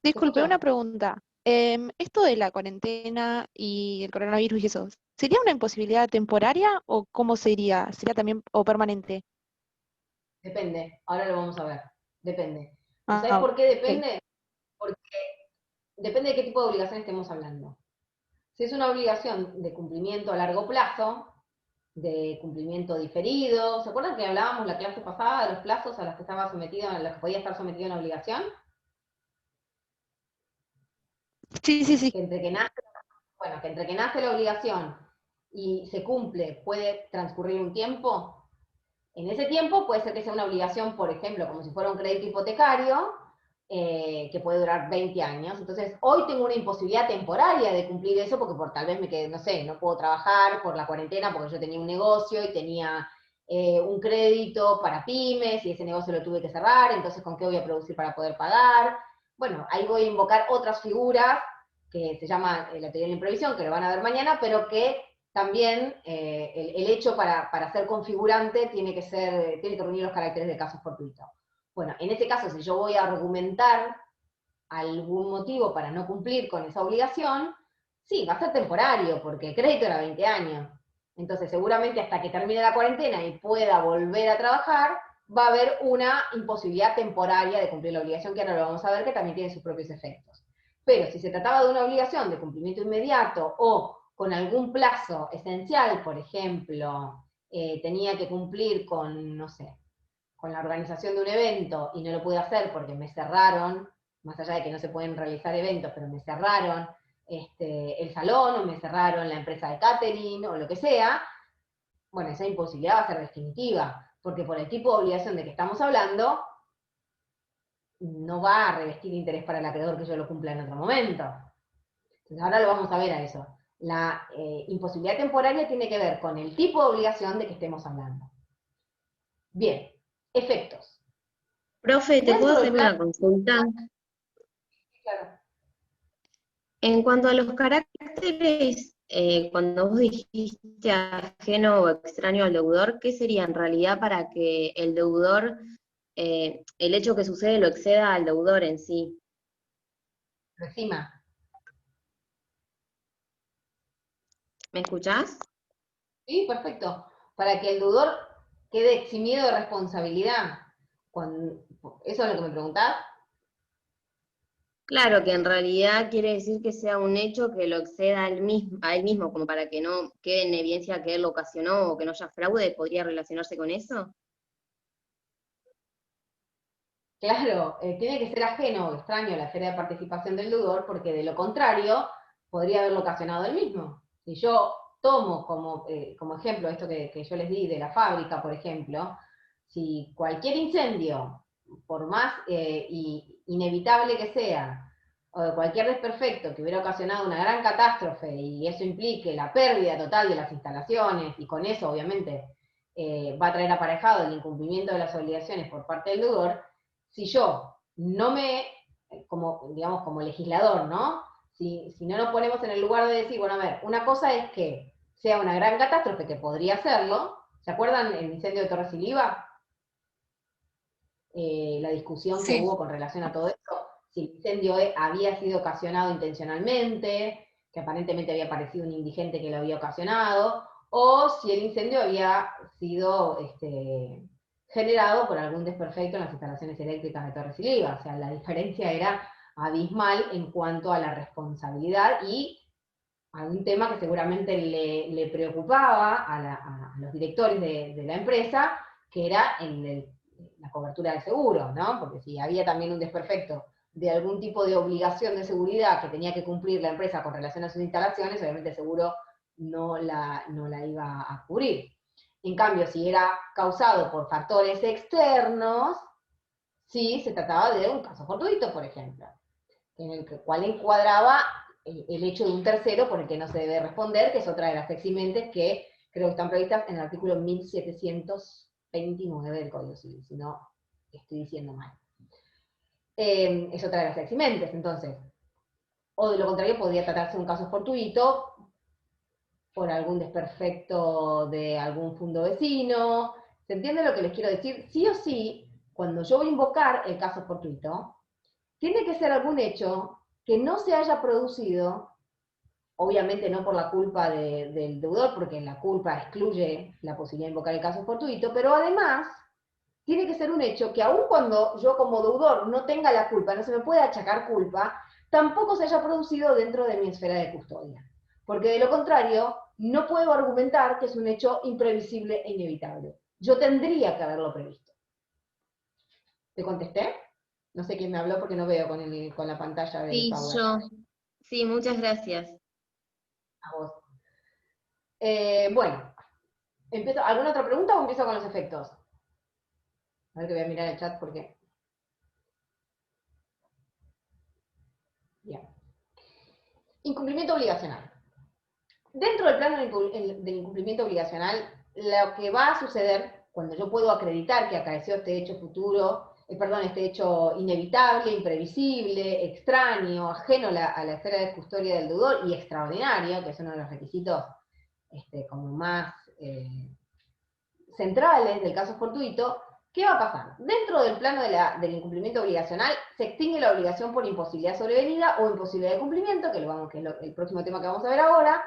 disculpe,
escucho.
una pregunta. Esto de la cuarentena y el coronavirus y eso, ¿sería una imposibilidad temporaria o cómo sería? ¿Sería también o permanente?
Depende, ahora lo vamos a ver. Depende. ¿Y sabes
Ah,
por qué
ok.
depende? Porque depende de qué tipo de obligación estemos hablando. Si es una obligación de cumplimiento a largo plazo, de cumplimiento diferido, ¿se acuerdan que hablábamos la clase pasada de los plazos a los que estaba sometido, a los que podía estar sometido a una obligación?
Sí, sí, sí.
Que entre que nace, bueno, que entre que nace la obligación y se cumple puede transcurrir un tiempo. En ese tiempo puede ser que sea una obligación, por ejemplo, como si fuera un crédito hipotecario, que puede durar 20 años. Entonces, hoy tengo una imposibilidad temporaria de cumplir eso porque tal vez me quedé, no sé, no puedo trabajar por la cuarentena porque yo tenía un negocio y tenía un crédito para pymes y ese negocio lo tuve que cerrar, entonces ¿con qué voy a producir para poder pagar? Bueno, ahí voy a invocar otras figuras que se llama la teoría de la imprevisión, que lo van a ver mañana, pero que también el hecho para ser configurante tiene que reunir los caracteres de caso fortuito. Bueno, en este caso, si yo voy a argumentar algún motivo para no cumplir con esa obligación, sí, va a ser temporario, porque el crédito era 20 años. Entonces, seguramente hasta que termine la cuarentena y pueda volver a trabajar, va a haber una imposibilidad temporaria de cumplir la obligación, que ahora lo vamos a ver, que también tiene sus propios efectos. Pero si se trataba de una obligación de cumplimiento inmediato o con algún plazo esencial, por ejemplo, tenía que cumplir con, no sé, con la organización de un evento y no lo pude hacer porque me cerraron, más allá de que no se pueden realizar eventos, pero me cerraron el salón o me cerraron la empresa de catering o lo que sea, bueno, esa imposibilidad va a ser definitiva, porque por el tipo de obligación de que estamos hablando, no va a revestir interés para el acreedor que yo lo cumpla en otro momento. Entonces ahora lo vamos a ver a eso. La imposibilidad temporaria tiene que ver con el tipo de obligación de que estemos hablando. Bien, efectos.
Profe, ¿te puedo
Dentro
hacer
del caso,
una consulta?
claro,
En cuanto a los caracteres, cuando vos dijiste ajeno o extraño al deudor, ¿qué sería en realidad para que el deudor, el hecho que sucede lo exceda al deudor en sí?
encima.
¿Me escuchás?
Sí, perfecto. Para que el deudor quede eximido de responsabilidad. ¿Eso es lo que me preguntás?
Claro, que en realidad quiere decir que sea un hecho que lo exceda a él mismo, como para que no quede en evidencia que él lo ocasionó o que no haya fraude, ¿podría relacionarse con eso?
Claro, tiene que ser ajeno o extraño a la esfera de participación del deudor, porque de lo contrario podría haberlo ocasionado él mismo. Si yo tomo como ejemplo esto que yo les di de la fábrica, por ejemplo, si cualquier incendio, por más inevitable que sea, o cualquier desperfecto que hubiera ocasionado una gran catástrofe y eso implique la pérdida total de las instalaciones, y con eso obviamente va a traer aparejado el incumplimiento de las obligaciones por parte del deudor, si yo no digamos, como legislador, ¿no? Si no nos ponemos en el lugar de decir, bueno, a ver, una cosa es que sea una gran catástrofe, que podría serlo. ¿Se acuerdan el incendio de Torres y Liva? La discusión que
Sí.
hubo con relación a todo esto, si el incendio había sido ocasionado intencionalmente, que aparentemente había parecido un indigente que lo había ocasionado, o si el incendio había sido generado por algún desperfecto en las instalaciones eléctricas de Torres y Liva. O sea, la diferencia era abismal en cuanto a la responsabilidad y a un tema que seguramente le preocupaba a los directores de la empresa, que era la cobertura del seguro, ¿no? Porque si había también un desperfecto de algún tipo de obligación de seguridad que tenía que cumplir la empresa con relación a sus instalaciones, obviamente el seguro no la iba a cubrir. En cambio, si era causado por factores externos, sí se trataba de un caso fortuito, por ejemplo, en el cual encuadraba el hecho de un tercero por el que no se debe responder, que es otra de las eximentes que creo que están previstas en el artículo 1729 del Código Civil, si no estoy diciendo mal. Es otra de las eximentes, entonces. O de lo contrario, podría tratarse de un caso fortuito por algún desperfecto de algún fundo vecino. ¿Se entiende lo que les quiero decir? Sí o sí, cuando yo voy a invocar el caso fortuito, tiene que ser algún hecho que no se haya producido, obviamente no por la culpa del deudor, porque la culpa excluye la posibilidad de invocar el caso fortuito, pero además tiene que ser un hecho que aun cuando yo como deudor no tenga la culpa, no se me pueda achacar culpa, tampoco se haya producido dentro de mi esfera de custodia. Porque de lo contrario, no puedo argumentar que es un hecho imprevisible e inevitable. Yo tendría que haberlo previsto. ¿Te contesté? No sé quién me habló porque no veo con la pantalla del
Sí,
Power.
yo. Sí, muchas gracias.
A vos. Bueno, ¿alguna otra pregunta o empiezo con los efectos? A ver que voy a mirar el chat porque... Bien. Incumplimiento obligacional. Dentro del plano del incumplimiento obligacional, lo que va a suceder cuando yo puedo acreditar que acaeció este hecho este hecho inevitable, imprevisible, extraño, ajeno a la esfera de custodia del deudor y extraordinario, que es uno de los requisitos como más centrales del caso fortuito, ¿qué va a pasar? Dentro del plano del incumplimiento obligacional se extingue la obligación por imposibilidad sobrevenida o imposibilidad de cumplimiento, que es el próximo tema que vamos a ver ahora,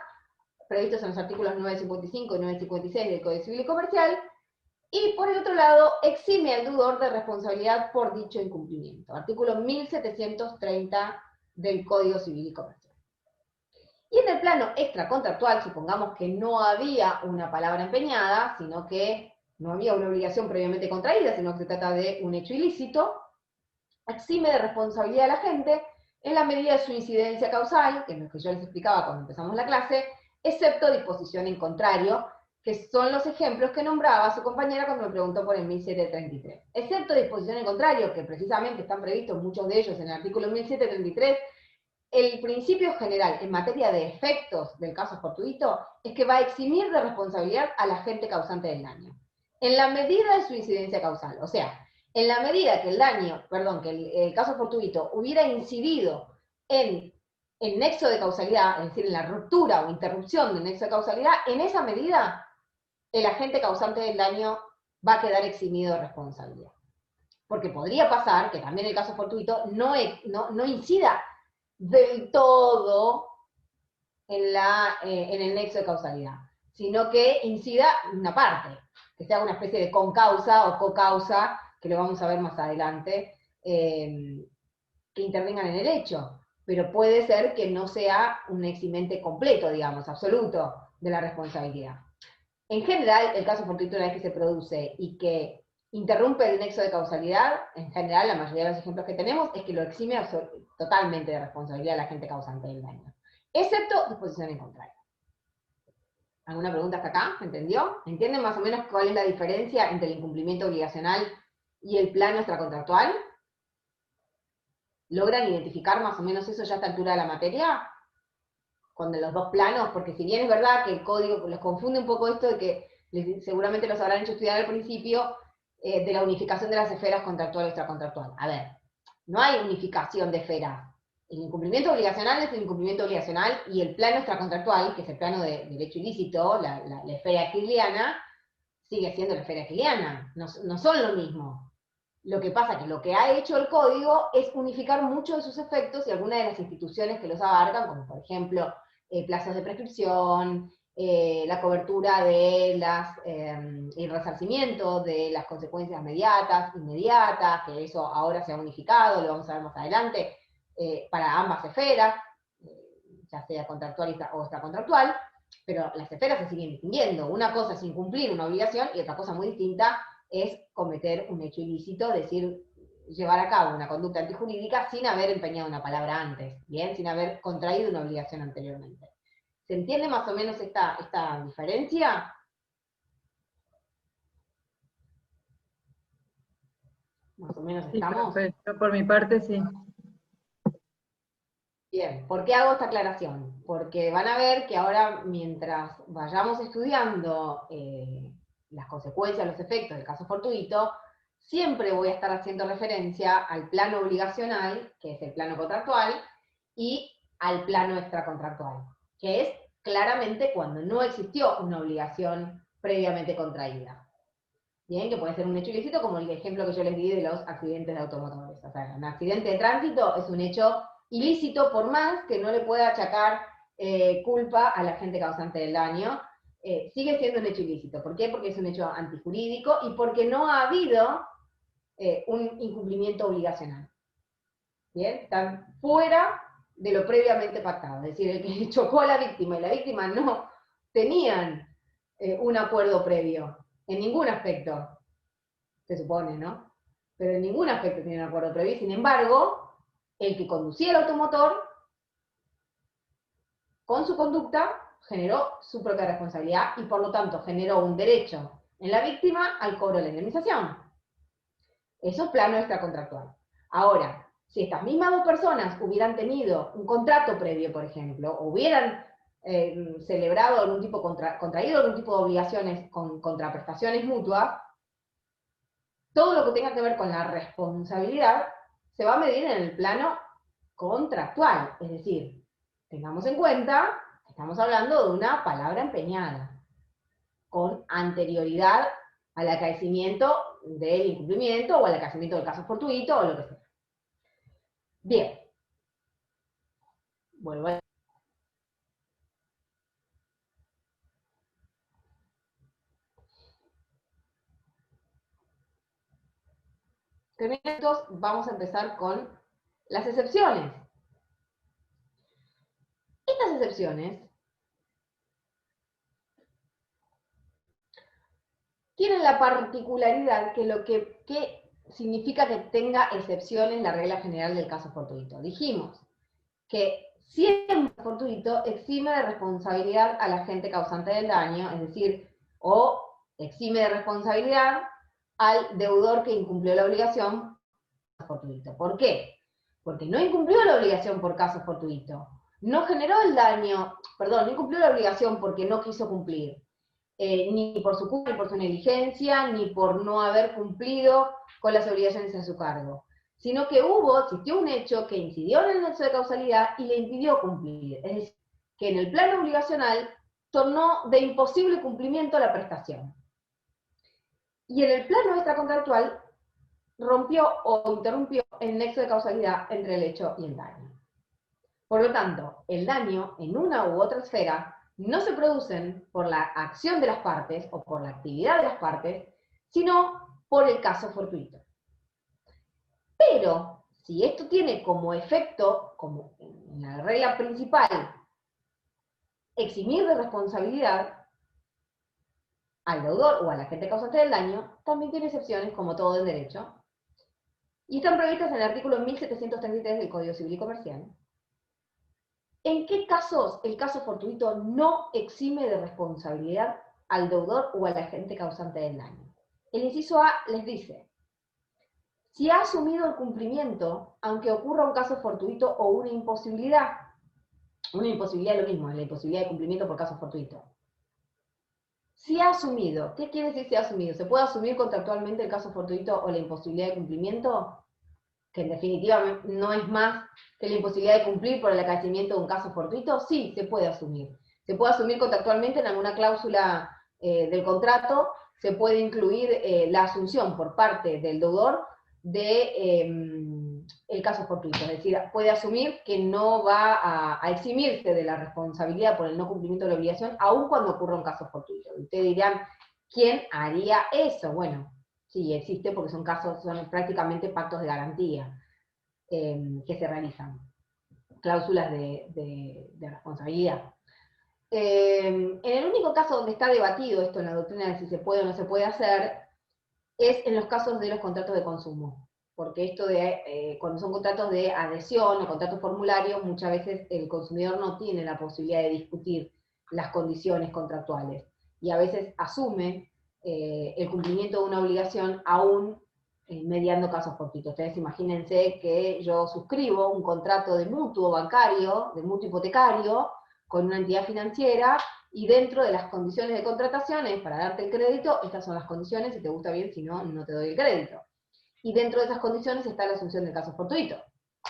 previstos en los artículos 955 y 956 del Código Civil y Comercial, y por el otro lado, exime al deudor de responsabilidad por dicho incumplimiento, artículo 1730 del Código Civil y Comercial. Y en el plano extracontractual, supongamos que no había una palabra empeñada, sino que no había una obligación previamente contraída, sino que se trata de un hecho ilícito, exime de responsabilidad a la gente en la medida de su incidencia causal, que es lo que yo les explicaba cuando empezamos la clase, excepto disposición en contrario, que son los ejemplos que nombraba su compañera cuando me preguntó por el 1733. Excepto disposición en contrario, que precisamente están previstos muchos de ellos en el artículo 1733, el principio general en materia de efectos del caso fortuito es que va a eximir de responsabilidad al agente causante del daño, en la medida de su incidencia causal. O sea, en la medida que el caso fortuito hubiera incidido en el nexo de causalidad, es decir, en la ruptura o interrupción del nexo de causalidad, en esa medida el agente causante del daño va a quedar eximido de responsabilidad. Porque podría pasar que también el caso fortuito no incida del todo en el nexo de causalidad, sino que incida una parte, que sea una especie de concausa o cocausa, que lo vamos a ver más adelante, que intervengan en el hecho. Pero puede ser que no sea un eximente completo, digamos, absoluto, de la responsabilidad. En general, el caso fortuito, una vez que se produce y que interrumpe el nexo de causalidad, en general, la mayoría de los ejemplos que tenemos, es que lo exime totalmente de responsabilidad al agente causante del daño, excepto disposición en contrario. ¿Alguna pregunta hasta acá? ¿Se entendió? ¿Entienden más o menos cuál es la diferencia entre el incumplimiento obligacional y el plano extracontractual? ¿Logran identificar más o menos eso ya a esta altura de la materia? Con los dos planos, porque si bien es verdad que el código les confunde un poco esto de que seguramente los habrán hecho estudiar al principio, de la unificación de las esferas contractual y extracontractual. A ver, no hay unificación de esferas. El incumplimiento obligacional es el incumplimiento obligacional y el plano extracontractual, que es el plano de derecho ilícito, la esfera aquiliana, sigue siendo la esfera aquiliana. No son lo mismo. Lo que pasa es que lo que ha hecho el código es unificar muchos de sus efectos y algunas de las instituciones que los abarcan, como por ejemplo plazos de prescripción, la cobertura de el resarcimiento de las consecuencias inmediatas, que eso ahora se ha unificado, lo vamos a ver más adelante, para ambas esferas, ya sea contractual o extracontractual, pero las esferas se siguen distinguiendo. Una cosa es incumplir una obligación y otra cosa muy distinta es cometer un hecho ilícito, es decir, llevar a cabo una conducta antijurídica sin haber empeñado una palabra antes, ¿bien? Sin haber contraído una obligación anteriormente. ¿Se entiende más o menos esta diferencia? Más o menos
Sí,
estamos.
profe, yo por mi parte sí.
Bien, ¿por qué hago esta aclaración? Porque van a ver que ahora, mientras vayamos estudiando las consecuencias, los efectos del caso fortuito, siempre voy a estar haciendo referencia al plano obligacional, que es el plano contractual, y al plano extracontractual, que es claramente cuando no existió una obligación previamente contraída. Bien, que puede ser un hecho ilícito, como el ejemplo que yo les di de los accidentes de automotores. O sea, un accidente de tránsito es un hecho ilícito, por más que no le pueda achacar culpa al agente causante del daño, sigue siendo un hecho ilícito. ¿Por qué? Porque es un hecho antijurídico y porque no ha habido un incumplimiento obligacional. ¿Bien? Están fuera de lo previamente pactado. Es decir, el que chocó a la víctima y la víctima no tenían un acuerdo previo, en ningún aspecto, se supone, ¿no? Pero en ningún aspecto tienen un acuerdo previo. Sin embargo, el que conducía el automotor, con su conducta, generó su propia responsabilidad y por lo tanto generó un derecho en la víctima al cobro de la indemnización. Eso es plano extracontractual. Ahora, si estas mismas dos personas hubieran tenido un contrato previo, por ejemplo, o hubieran celebrado algún tipo, contraído algún tipo de obligaciones con contraprestaciones mutuas, todo lo que tenga que ver con la responsabilidad se va a medir en el plano contractual. Es decir, tengamos en cuenta que estamos hablando de una palabra empeñada, con anterioridad al acaecimiento del incumplimiento o al acaecimiento del caso fortuito o lo que sea. Bien. Vuelvo a... Terminados, vamos a empezar con las excepciones. Estas excepciones tienen la particularidad que lo que significa que tenga excepciones la regla general del caso fortuito. Dijimos que siempre fortuito exime de responsabilidad al agente causante del daño, es decir, o exime de responsabilidad al deudor que incumplió la obligación por fortuito. ¿Por qué? Porque no incumplió la obligación por caso fortuito. No generó el daño, perdón, no incumplió la obligación porque no quiso cumplir. Ni por su culpa, ni por su negligencia, ni por no haber cumplido con las obligaciones a su cargo, sino que existió un hecho que incidió en el nexo de causalidad y le impidió cumplir. Es decir, que en el plano obligacional tornó de imposible cumplimiento la prestación. Y en el plano extracontractual rompió o interrumpió el nexo de causalidad entre el hecho y el daño. Por lo tanto, el daño en una u otra esfera no se producen por la acción de las partes o por la actividad de las partes, sino por el caso fortuito. Pero, si esto tiene como efecto, como en la regla principal, eximir de responsabilidad al deudor o al agente causante del daño, también tiene excepciones, como todo en derecho, y están previstas en el artículo 1733 del Código Civil y Comercial. ¿En qué casos el caso fortuito no exime de responsabilidad al deudor o al agente causante del daño? El inciso A les dice, si ha asumido el cumplimiento, aunque ocurra un caso fortuito o una imposibilidad es lo mismo, la imposibilidad de cumplimiento por caso fortuito. Si ha asumido, ¿qué quiere decir si ha asumido? ¿Se puede asumir contractualmente el caso fortuito o la imposibilidad de cumplimiento? Que en definitiva no es más que la imposibilidad de cumplir por el acaecimiento de un caso fortuito. Sí, se puede asumir. Se puede asumir contractualmente en alguna cláusula del contrato, se puede incluir la asunción por parte del deudor de el caso fortuito. Es decir, puede asumir que no va a eximirse de la responsabilidad por el no cumplimiento de la obligación, aun cuando ocurra un caso fortuito. Y ustedes dirán, ¿quién haría eso? Bueno, sí, existe porque son prácticamente pactos de garantía que se realizan, cláusulas de responsabilidad. En el único caso donde está debatido esto en la doctrina de si se puede o no se puede hacer, es en los casos de los contratos de consumo. Porque esto cuando son contratos de adhesión o contratos formularios, muchas veces el consumidor no tiene la posibilidad de discutir las condiciones contractuales. Y a veces asume el cumplimiento de una obligación aún mediando casos fortuitos. Ustedes imagínense que yo suscribo un contrato de mutuo bancario, de mutuo hipotecario, con una entidad financiera, y dentro de las condiciones de contrataciones, para darte el crédito, estas son las condiciones, si te gusta bien, si no, no te doy el crédito. Y dentro de esas condiciones está la asunción del caso fortuito.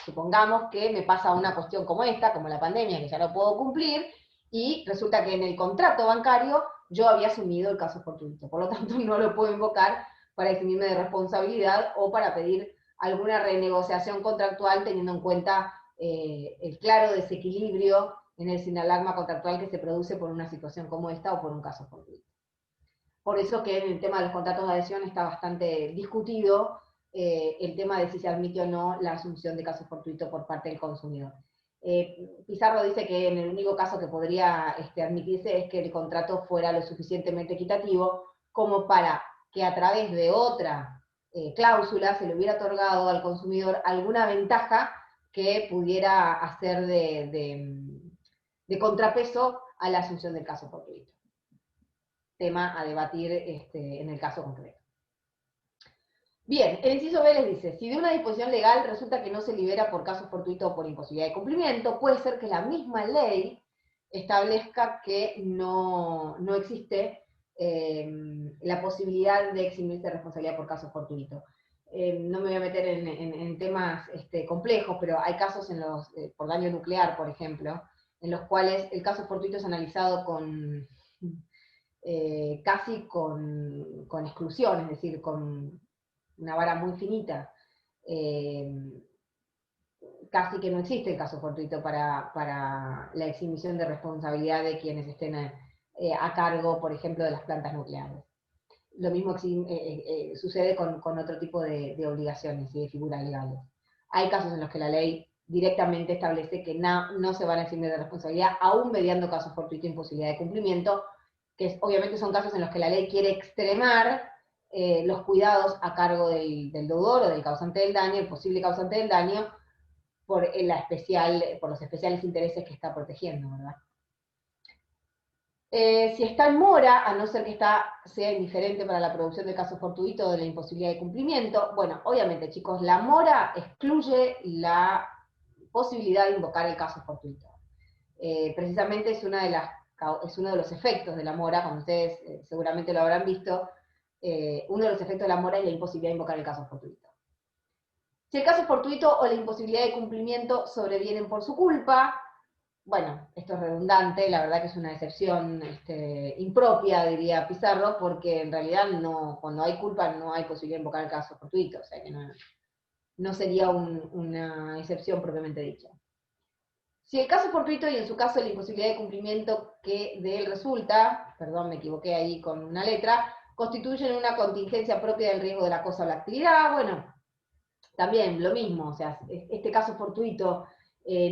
Supongamos que me pasa una cuestión como esta, como la pandemia, que ya no puedo cumplir, y resulta que en el contrato bancario yo había asumido el caso fortuito. Por lo tanto, no lo puedo invocar para eximirme de responsabilidad o para pedir alguna renegociación contractual teniendo en cuenta el claro desequilibrio en el sinalagma contractual que se produce por una situación como esta o por un caso fortuito. Por eso que en el tema de los contratos de adhesión está bastante discutido el tema de si se admite o no la asunción de caso fortuito por parte del consumidor. Pizarro dice que en el único caso que podría admitirse es que el contrato fuera lo suficientemente equitativo como para que a través de otra cláusula se le hubiera otorgado al consumidor alguna ventaja que pudiera hacer de contrapeso a la asunción del caso fortuito. Tema a debatir en el caso concreto. Bien, el inciso B les dice, si de una disposición legal resulta que no se libera por caso fortuito o por imposibilidad de cumplimiento, puede ser que la misma ley establezca que no existe la posibilidad de eximirse de responsabilidad por caso fortuito. No me voy a meter en temas complejos, pero hay casos por daño nuclear, por ejemplo, en los cuales el caso fortuito es analizado casi con exclusión, es decir, con una vara muy finita. Casi que no existe el caso fortuito para la exhibición de responsabilidad de quienes estén a cargo, por ejemplo, de las plantas nucleares. Lo mismo sucede con otro tipo de obligaciones y de figuras legales. Hay casos en los que la ley directamente establece que no se van a eximir de responsabilidad, aún mediando casos fortuito e imposibilidad de cumplimiento, que obviamente son casos en los que la ley quiere extremar los cuidados a cargo del deudor o del causante del daño, el posible causante del daño, por los especiales intereses que está protegiendo, ¿verdad? Si está en mora, a no ser que sea indiferente para la producción de caso fortuito o de la imposibilidad de cumplimiento, bueno, obviamente, chicos, la mora excluye la posibilidad de invocar el caso fortuito. Precisamente es uno de los efectos de la mora, cuando ustedes seguramente lo habrán visto, uno de los efectos de la mora es la imposibilidad de invocar el caso fortuito. Si el caso fortuito o la imposibilidad de cumplimiento sobrevienen por su culpa, bueno, esto es redundante, la verdad que es una excepción impropia, diría Pizarro, porque en realidad cuando hay culpa no hay posibilidad de invocar el caso fortuito, o sea que no sería una excepción propiamente dicha. Si el caso fortuito y en su caso la imposibilidad de cumplimiento que de él resulta, perdón, me equivoqué ahí con una letra, constituyen una contingencia propia del riesgo de la cosa o la actividad, bueno, también lo mismo, o sea, este caso fortuito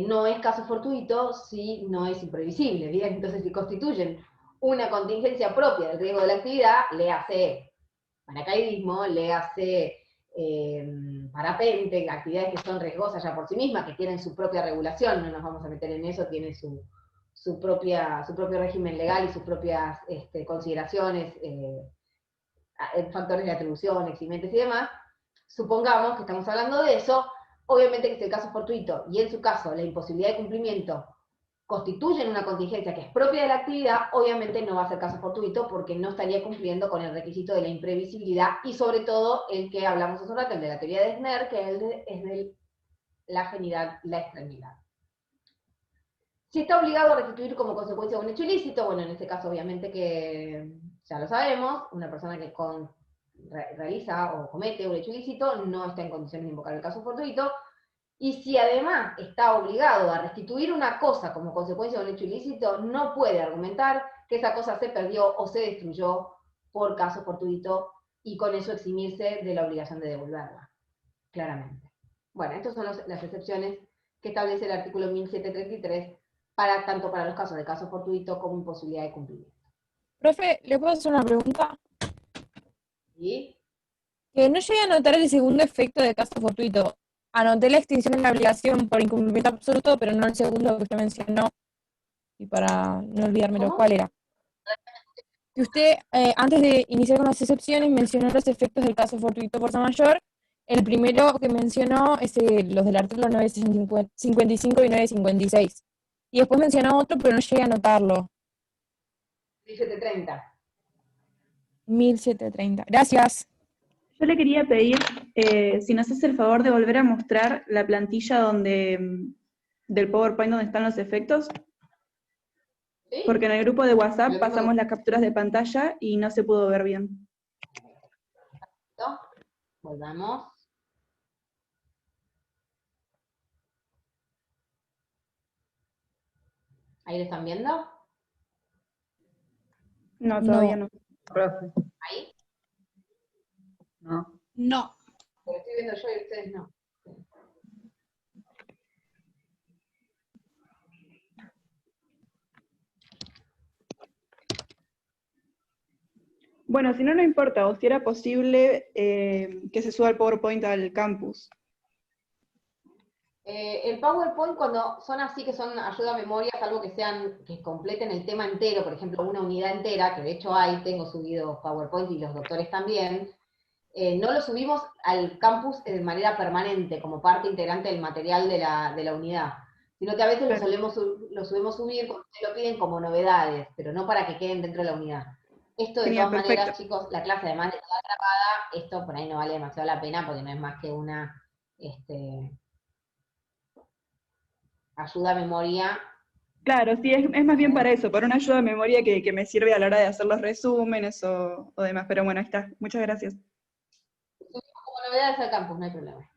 no es caso fortuito si no es imprevisible, ¿bien? Entonces si constituyen una contingencia propia del riesgo de la actividad, le hace paracaidismo, le hace parapente, actividades que son riesgosas ya por sí mismas, que tienen su propia regulación, no nos vamos a meter en eso, tiene su propio régimen legal y sus propias consideraciones, factores de atribución, eximentes y demás. Supongamos que estamos hablando de eso, obviamente que si el caso fortuito y en su caso la imposibilidad de cumplimiento constituyen una contingencia que es propia de la actividad, obviamente no va a ser caso fortuito porque no estaría cumpliendo con el requisito de la imprevisibilidad y sobre todo el que hablamos hace un rato, el de la teoría de Sner, que es de la ajenidad, la extrañidad. Si está obligado a restituir como consecuencia de un hecho ilícito, bueno, en este caso obviamente que ya lo sabemos, una persona que realiza o comete un hecho ilícito no está en condiciones de invocar el caso fortuito, y si además está obligado a restituir una cosa como consecuencia de un hecho ilícito, no puede argumentar que esa cosa se perdió o se destruyó por caso fortuito y con eso eximirse de la obligación de devolverla, claramente. Bueno, estas son las excepciones que establece el artículo 1733 tanto para los casos de caso fortuito como imposibilidad de cumplimiento.
Profe, ¿le puedo hacer una pregunta?
¿Sí?
Que no llegué a notar el segundo efecto de caso fortuito. Anoté la extinción de la obligación por incumplimiento absoluto, pero no el segundo que usted mencionó. Y para no olvidármelo,
¿Cómo?
¿cuál era? Que usted, antes de iniciar con las excepciones, mencionó los efectos del caso fortuito fuerza mayor, El primero que mencionó es los del artículo 955 y 956. Y después mencionó otro, pero no llegué a anotarlo.
1730.
1730. Gracias.
Yo le quería pedir, si nos hace el favor de volver a mostrar la plantilla del PowerPoint donde están los efectos,
¿Sí?
porque en el grupo de WhatsApp
Lo mismo-
pasamos las capturas de pantalla y no se pudo ver bien.
¿No? Volvamos. ¿Ahí lo están viendo?
No,
No.
todavía no.
Profe,
¿Ahí?
no.
No.
Lo estoy viendo yo y ustedes no.
Bueno, si no, no importa, o si era posible que se suba el PowerPoint al campus.
El PowerPoint, cuando son así, que son ayuda a memoria, salvo que que completen el tema entero, por ejemplo, una unidad entera, que de hecho tengo subido PowerPoint y los doctores también, no lo subimos al campus de manera permanente, como parte integrante del material de la unidad, sino que a veces lo subimos subir cuando ustedes lo piden como novedades, pero no para que queden dentro de la unidad. Esto de
Genial,
todas maneras,
perfecto.
chicos, la clase además de estar grabada, esto por ahí no vale demasiado la pena porque no es más que una ayuda a memoria.
Claro, sí, es más bien para eso, para una ayuda de memoria que me sirve a la hora de hacer los resúmenes o demás. Pero bueno, ahí está. Muchas gracias.
Como novedades al campus, no hay problema.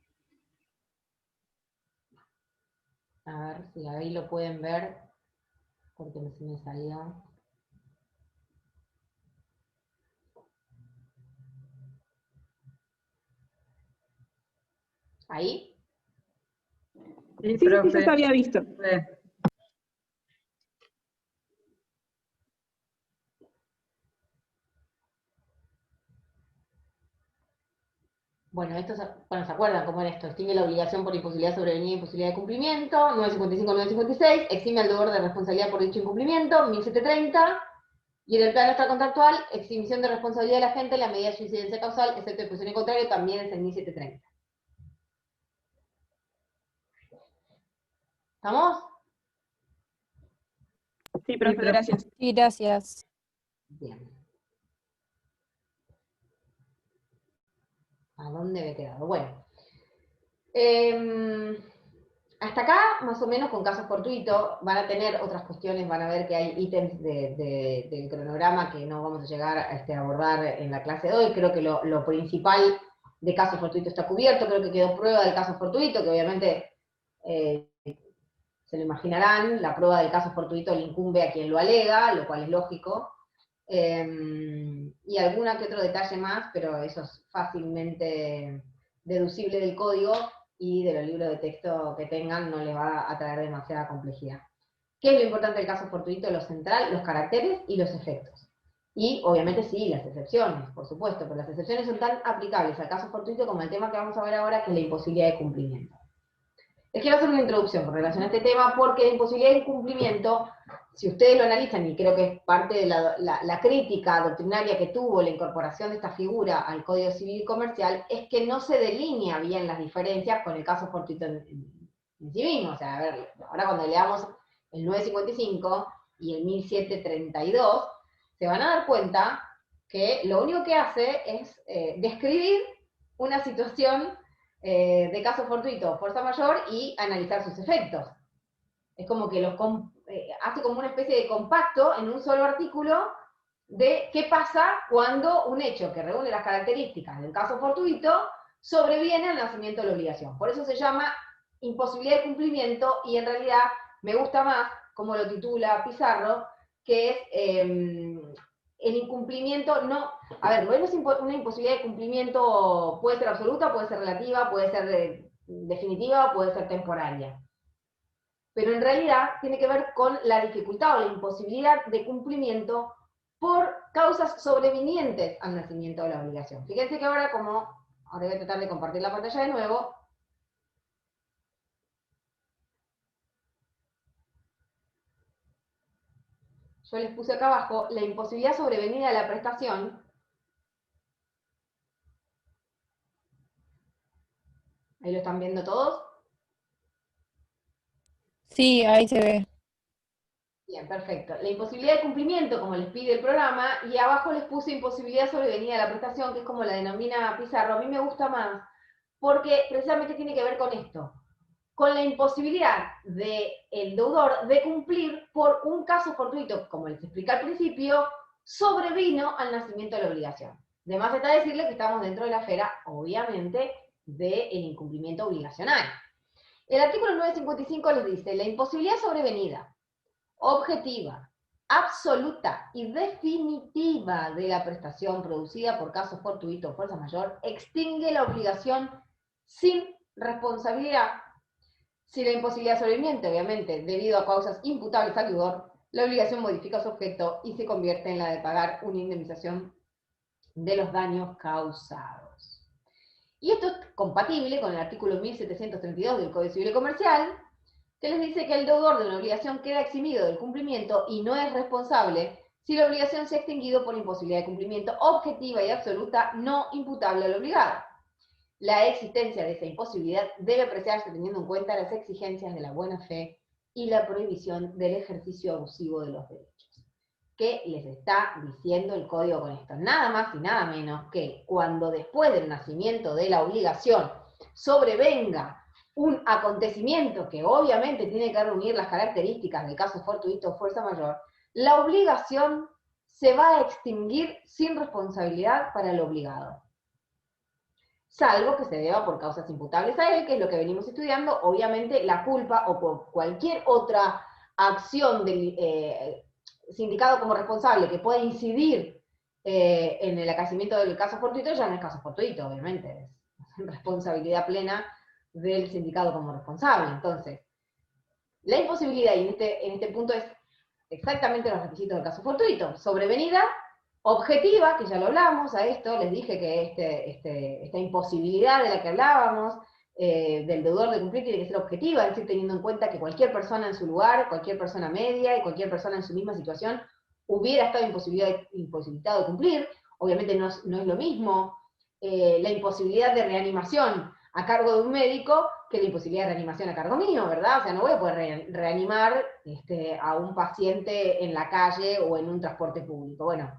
A ver si ahí lo pueden ver, porque se me salió. ¿Ahí?
Sí,
Sí,
profe.
ya se había visto.
Bueno, ¿se acuerdan cómo era esto? Extingue la obligación por imposibilidad sobrevenida y imposibilidad de cumplimiento, 955-956, exime al deudor de responsabilidad por dicho incumplimiento, 1730, y en el plano extracontractual, exhibición de responsabilidad de la gente en la medida de su incidencia causal, excepto de posición en contrario, también es el 1730. ¿Estamos?
Sí, profe, gracias.
Sí, gracias.
Bien. ¿A dónde me he quedado? Bueno. Hasta acá, más o menos con casos fortuitos, van a tener otras cuestiones, van a ver que hay ítems del cronograma que no vamos a llegar a abordar en la clase de hoy. Creo que lo principal de caso fortuito está cubierto, creo que quedó prueba del caso fortuito, que obviamente se lo imaginarán, la prueba del caso fortuito le incumbe a quien lo alega, lo cual es lógico. Y alguna que otro detalle más, pero eso es fácilmente deducible del código, y de los libros de texto que tengan no les va a traer demasiada complejidad. ¿Qué es lo importante del caso fortuito? Lo central, los caracteres y los efectos. Y obviamente sí, las excepciones, por supuesto, pero las excepciones son tan aplicables al caso fortuito como el tema que vamos a ver ahora, que es la imposibilidad de cumplimiento. Les quiero hacer una introducción con relación a este tema, porque la imposibilidad de cumplimiento, si ustedes lo analizan, y creo que es parte de la crítica doctrinaria que tuvo la incorporación de esta figura al Código Civil y Comercial, es que no se delinea bien las diferencias con el caso fortuito en sí mismo. O sea, a ver, ahora cuando leamos el 955 y el 1732, se van a dar cuenta que lo único que hace es describir una situación de caso fortuito, fuerza mayor, y analizar sus efectos. Es como que hace como una especie de compacto en un solo artículo de qué pasa cuando un hecho que reúne las características del caso fortuito sobreviene al nacimiento de la obligación. Por eso se llama imposibilidad de cumplimiento, y en realidad me gusta más, como lo titula Pizarro, que es el incumplimiento, no, a ver, no es una imposibilidad de cumplimiento, puede ser absoluta, puede ser relativa, puede ser definitiva, puede ser temporaria. Pero en realidad tiene que ver con la dificultad o la imposibilidad de cumplimiento por causas sobrevinientes al nacimiento de la obligación. Fíjense que ahora voy a tratar de compartir la pantalla de nuevo. Yo les puse acá abajo la imposibilidad sobrevenida de la prestación. ¿Ahí lo están viendo todos?
Sí, ahí se ve.
Bien, perfecto. La imposibilidad de cumplimiento, como les pide el programa, y abajo les puse imposibilidad sobrevenida de la prestación, que es como la denomina Pizarro. A mí me gusta más, porque precisamente tiene que ver con esto, con la imposibilidad del deudor de cumplir por un caso fortuito, como les expliqué al principio, sobrevino al nacimiento de la obligación. De más está decirle que estamos dentro de la esfera, obviamente, del incumplimiento obligacional. El artículo 955 les dice, la imposibilidad sobrevenida, objetiva, absoluta y definitiva de la prestación producida por caso fortuito o fuerza mayor, extingue la obligación sin responsabilidad. Si la imposibilidad sobreviene, obviamente, debido a causas imputables al deudor, la obligación modifica su objeto y se convierte en la de pagar una indemnización de los daños causados. Y esto es compatible con el artículo 1732 del Código Civil y Comercial, que les dice que el deudor de una obligación queda eximido del cumplimiento y no es responsable si la obligación se ha extinguido por imposibilidad de cumplimiento objetiva y absoluta no imputable al obligado. La existencia de esa imposibilidad debe apreciarse teniendo en cuenta las exigencias de la buena fe y la prohibición del ejercicio abusivo de los derechos. ¿Qué les está diciendo el código con esto? Nada más y nada menos que cuando después del nacimiento de la obligación sobrevenga un acontecimiento que obviamente tiene que reunir las características del caso fortuito o fuerza mayor, la obligación se va a extinguir sin responsabilidad para el obligado. Salvo que se deba por causas imputables a él, que es lo que venimos estudiando, obviamente la culpa o por cualquier otra acción del sindicado como responsable que pueda incidir en el acaecimiento del caso fortuito, ya no es caso fortuito, obviamente, es responsabilidad plena del sindicado como responsable. Entonces, la imposibilidad, y en este punto es exactamente los requisitos del caso fortuito, sobrevenida, objetiva, que ya lo hablamos, a esto les dije que esta imposibilidad de la que hablábamos, del deudor de cumplir, tiene que ser objetiva, es decir, teniendo en cuenta que cualquier persona en su lugar, cualquier persona media y cualquier persona en su misma situación hubiera estado imposibilitado de cumplir. Obviamente no es lo mismo la imposibilidad de reanimación a cargo de un médico que la imposibilidad de reanimación a cargo mío, ¿verdad? O sea, no voy a poder reanimar a un paciente en la calle o en un transporte público. Bueno,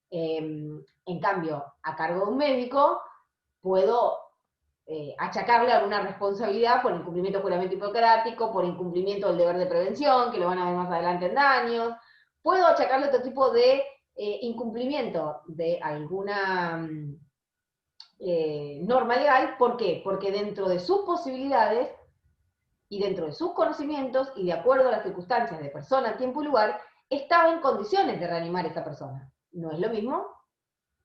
en cambio, a cargo de un médico, puedo achacarle alguna responsabilidad por incumplimiento del juramento hipocrático, por incumplimiento del deber de prevención, que lo van a ver más adelante en daños. Puedo achacarle otro tipo de incumplimiento de alguna norma legal. ¿Por qué? Porque dentro de sus posibilidades y dentro de sus conocimientos y de acuerdo a las circunstancias de persona, tiempo y lugar, estaba en condiciones de reanimar a esa persona. No es lo mismo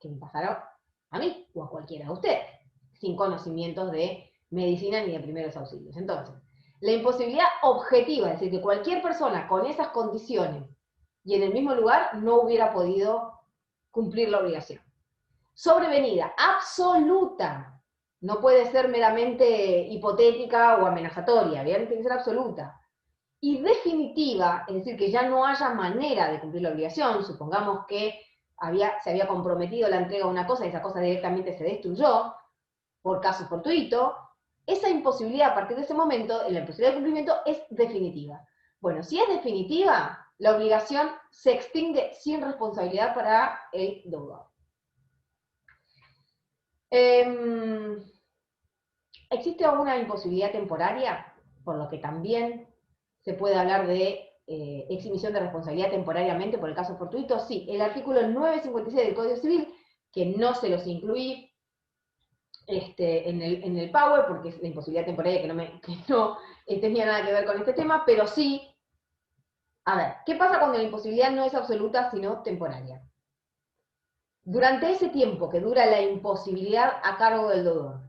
que me pasara a mí o a cualquiera de ustedes, sin conocimientos de medicina ni de primeros auxilios. Entonces, la imposibilidad objetiva, es decir, que cualquier persona con esas condiciones y en el mismo lugar no hubiera podido cumplir la obligación. Sobrevenida absoluta, no puede ser meramente hipotética o amenazatoria, ¿bien? Tiene que ser absoluta. Y definitiva, es decir, que ya no haya manera de cumplir la obligación, supongamos que se había comprometido la entrega de una cosa y esa cosa directamente se destruyó, por caso fortuito, esa imposibilidad a partir de ese momento, la imposibilidad de cumplimiento es definitiva. Bueno, si es definitiva, la obligación se extingue sin responsabilidad para el deudor. ¿Existe alguna imposibilidad temporaria? Por lo que también se puede hablar de exhibición de responsabilidad temporariamente por el caso fortuito. Sí, el artículo 956 del Código Civil, que no se los incluí en el Power, porque es la imposibilidad temporaria que no tenía nada que ver con este tema, pero sí, a ver, ¿qué pasa cuando la imposibilidad no es absoluta, sino temporaria? Durante ese tiempo que dura la imposibilidad a cargo del deudor,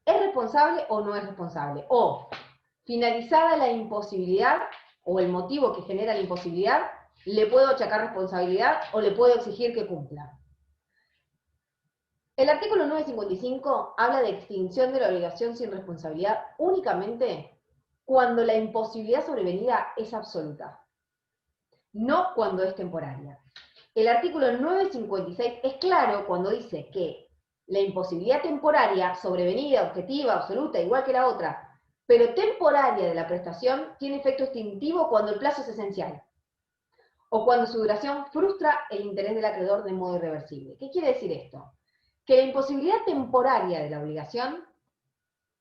¿es responsable o no es responsable? O, finalizada la imposibilidad, o el motivo que genera la imposibilidad, ¿le puedo achacar responsabilidad o le puedo exigir que cumpla? El artículo 955 habla de extinción de la obligación sin responsabilidad únicamente cuando la imposibilidad sobrevenida es absoluta, no cuando es temporaria. El artículo 956 es claro cuando dice que la imposibilidad temporaria, sobrevenida, objetiva, absoluta, igual que la otra, pero temporaria de la prestación, tiene efecto extintivo cuando el plazo es esencial, o cuando su duración frustra el interés del acreedor de modo irreversible. ¿Qué quiere decir esto? Que la imposibilidad temporaria de la obligación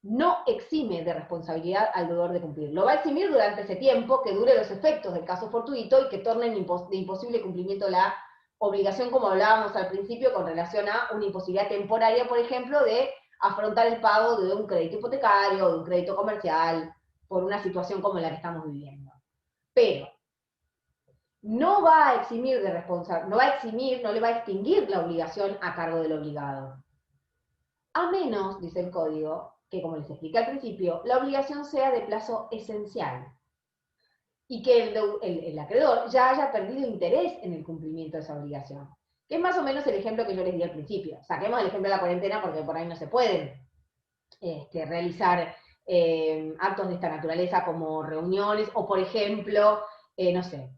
no exime de responsabilidad al deudor de cumplir. Lo va a eximir durante ese tiempo que dure los efectos del caso fortuito y que tornen de imposible cumplimiento la obligación, como hablábamos al principio, con relación a una imposibilidad temporaria, por ejemplo, de afrontar el pago de un crédito hipotecario o de un crédito comercial por una situación como la que estamos viviendo. Pero no va a eximir de responsabilidad, no le va a extinguir la obligación a cargo del obligado. A menos, dice el código, que como les expliqué al principio, la obligación sea de plazo esencial y que el acreedor ya haya perdido interés en el cumplimiento de esa obligación. Que es más o menos el ejemplo que yo les di al principio. Saquemos el ejemplo de la cuarentena porque por ahí no se pueden realizar actos de esta naturaleza como reuniones o, por ejemplo, no sé,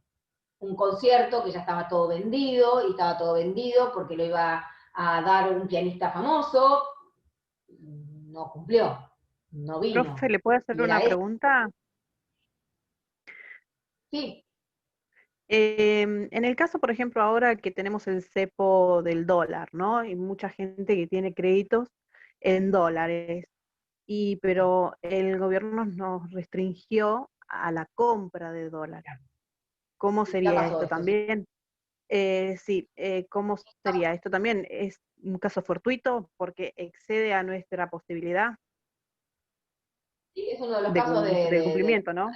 un concierto que ya estaba todo vendido y estaba todo vendido porque lo iba a dar un pianista famoso. No cumplió, no vino.
Profe, ¿le puedo hacer
Y era
una pregunta?
Sí.
En el caso, por ejemplo, ahora que tenemos el cepo del dólar, ¿no? Y mucha gente que tiene créditos en dólares, pero el gobierno nos restringió a la compra de dólares. ¿Cómo
Ya
sería
pasó
esto
esto, sí.
también? ¿Cómo sería esto también? ¿Es un caso fortuito porque excede a nuestra posibilidad
Sí, es uno de los casos
del cumplimiento, ¿no?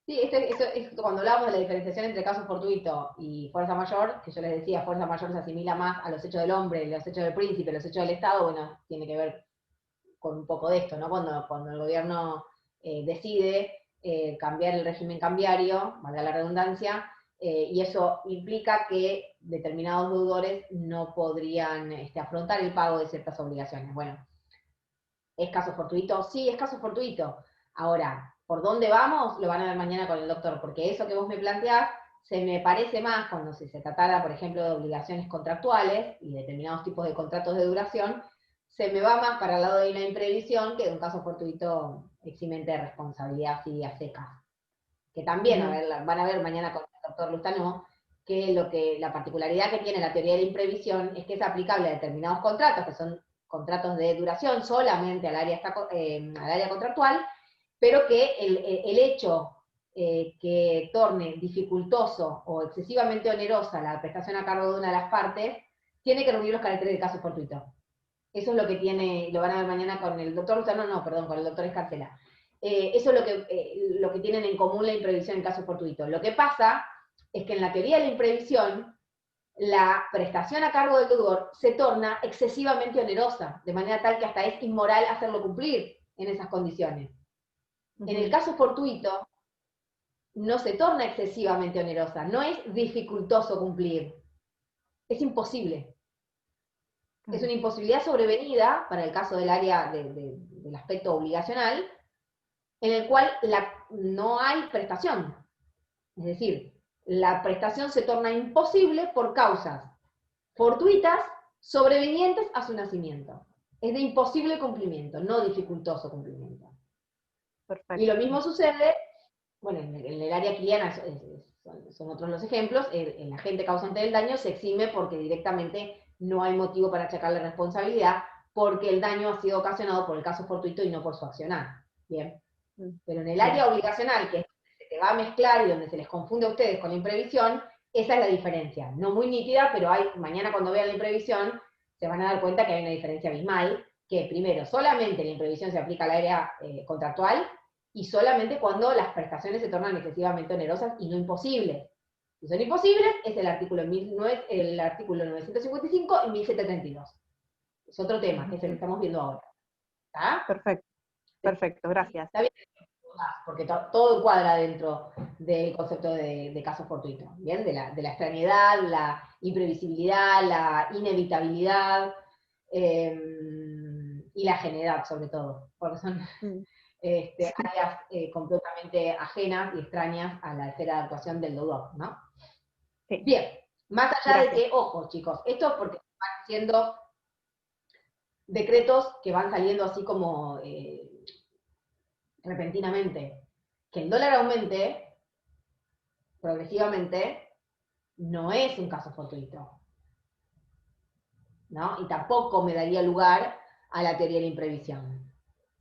Sí, esto cuando hablábamos de la diferenciación entre caso fortuito y fuerza mayor, que yo les decía, fuerza mayor se asimila más a los hechos del hombre, los hechos del príncipe, los hechos del Estado, bueno, tiene que ver con un poco de esto, ¿no? Cuando el gobierno decide cambiar el régimen cambiario, valga la redundancia, y eso implica que determinados deudores no podrían afrontar el pago de ciertas obligaciones. Bueno, ¿es caso fortuito? Sí, es caso fortuito. Ahora, ¿por dónde vamos? Lo van a ver mañana con el doctor, porque eso que vos me planteás se me parece más cuando se tratara, por ejemplo, de obligaciones contractuales y determinados tipos de contratos de duración, se me va más para el lado de una imprevisión que de un caso fortuito eximente de responsabilidad así a secas. Que también, van a ver mañana con el doctor Lustano, que la particularidad que tiene la teoría de la imprevisión es que es aplicable a determinados contratos, que son contratos de duración solamente al área contractual, pero que el hecho que torne dificultoso o excesivamente onerosa la prestación a cargo de una de las partes, tiene que reunir los caracteres de caso fortuito. Eso es lo que tiene, lo van a ver mañana con el doctor Lustano, con el doctor Escarcela. Eso es lo que tienen en común la imprevisión en caso fortuito. Lo que pasa es que en la teoría de la imprevisión, la prestación a cargo del deudor se torna excesivamente onerosa, de manera tal que hasta es inmoral hacerlo cumplir en esas condiciones. En el caso fortuito, no se torna excesivamente onerosa, no es dificultoso cumplir, es imposible. Es una imposibilidad sobrevenida, para el caso del área del aspecto obligacional, en el cual no hay prestación. Es decir, la prestación se torna imposible por causas fortuitas sobrevenientes a su nacimiento. Es de imposible cumplimiento, no dificultoso cumplimiento.
Perfecto.
Y lo mismo sucede, bueno, en el área quiliana son otros los ejemplos, el agente causante del daño se exime porque directamente no hay motivo para achacarle responsabilidad, porque el daño ha sido ocasionado por el caso fortuito y no por su accionar. Bien. Pero en el área obligacional, que es donde se te va a mezclar y donde se les confunde a ustedes con la imprevisión, esa es la diferencia. No muy nítida, pero mañana cuando vean la imprevisión, se van a dar cuenta que hay una diferencia abismal, que primero, solamente la imprevisión se aplica al área contractual, y solamente cuando las prestaciones se tornan excesivamente onerosas y no imposibles. Si son imposibles, es el artículo 955 y 1732. Es otro tema, que es el que estamos viendo ahora. ¿Está?
Perfecto, gracias.
Está bien, porque todo cuadra dentro del concepto de caso fortuito, ¿bien? De la extrañedad, la imprevisibilidad, la inevitabilidad y la generalidad, sobre todo, porque son áreas completamente ajenas y extrañas a la esfera de actuación del deudor, ¿no? Sí. Bien, más allá de que, ojo chicos, esto es porque van siendo decretos que van saliendo así como repentinamente. Que el dólar aumente progresivamente no es un caso fortuito, ¿no? Y tampoco me daría lugar a la teoría de la imprevisión.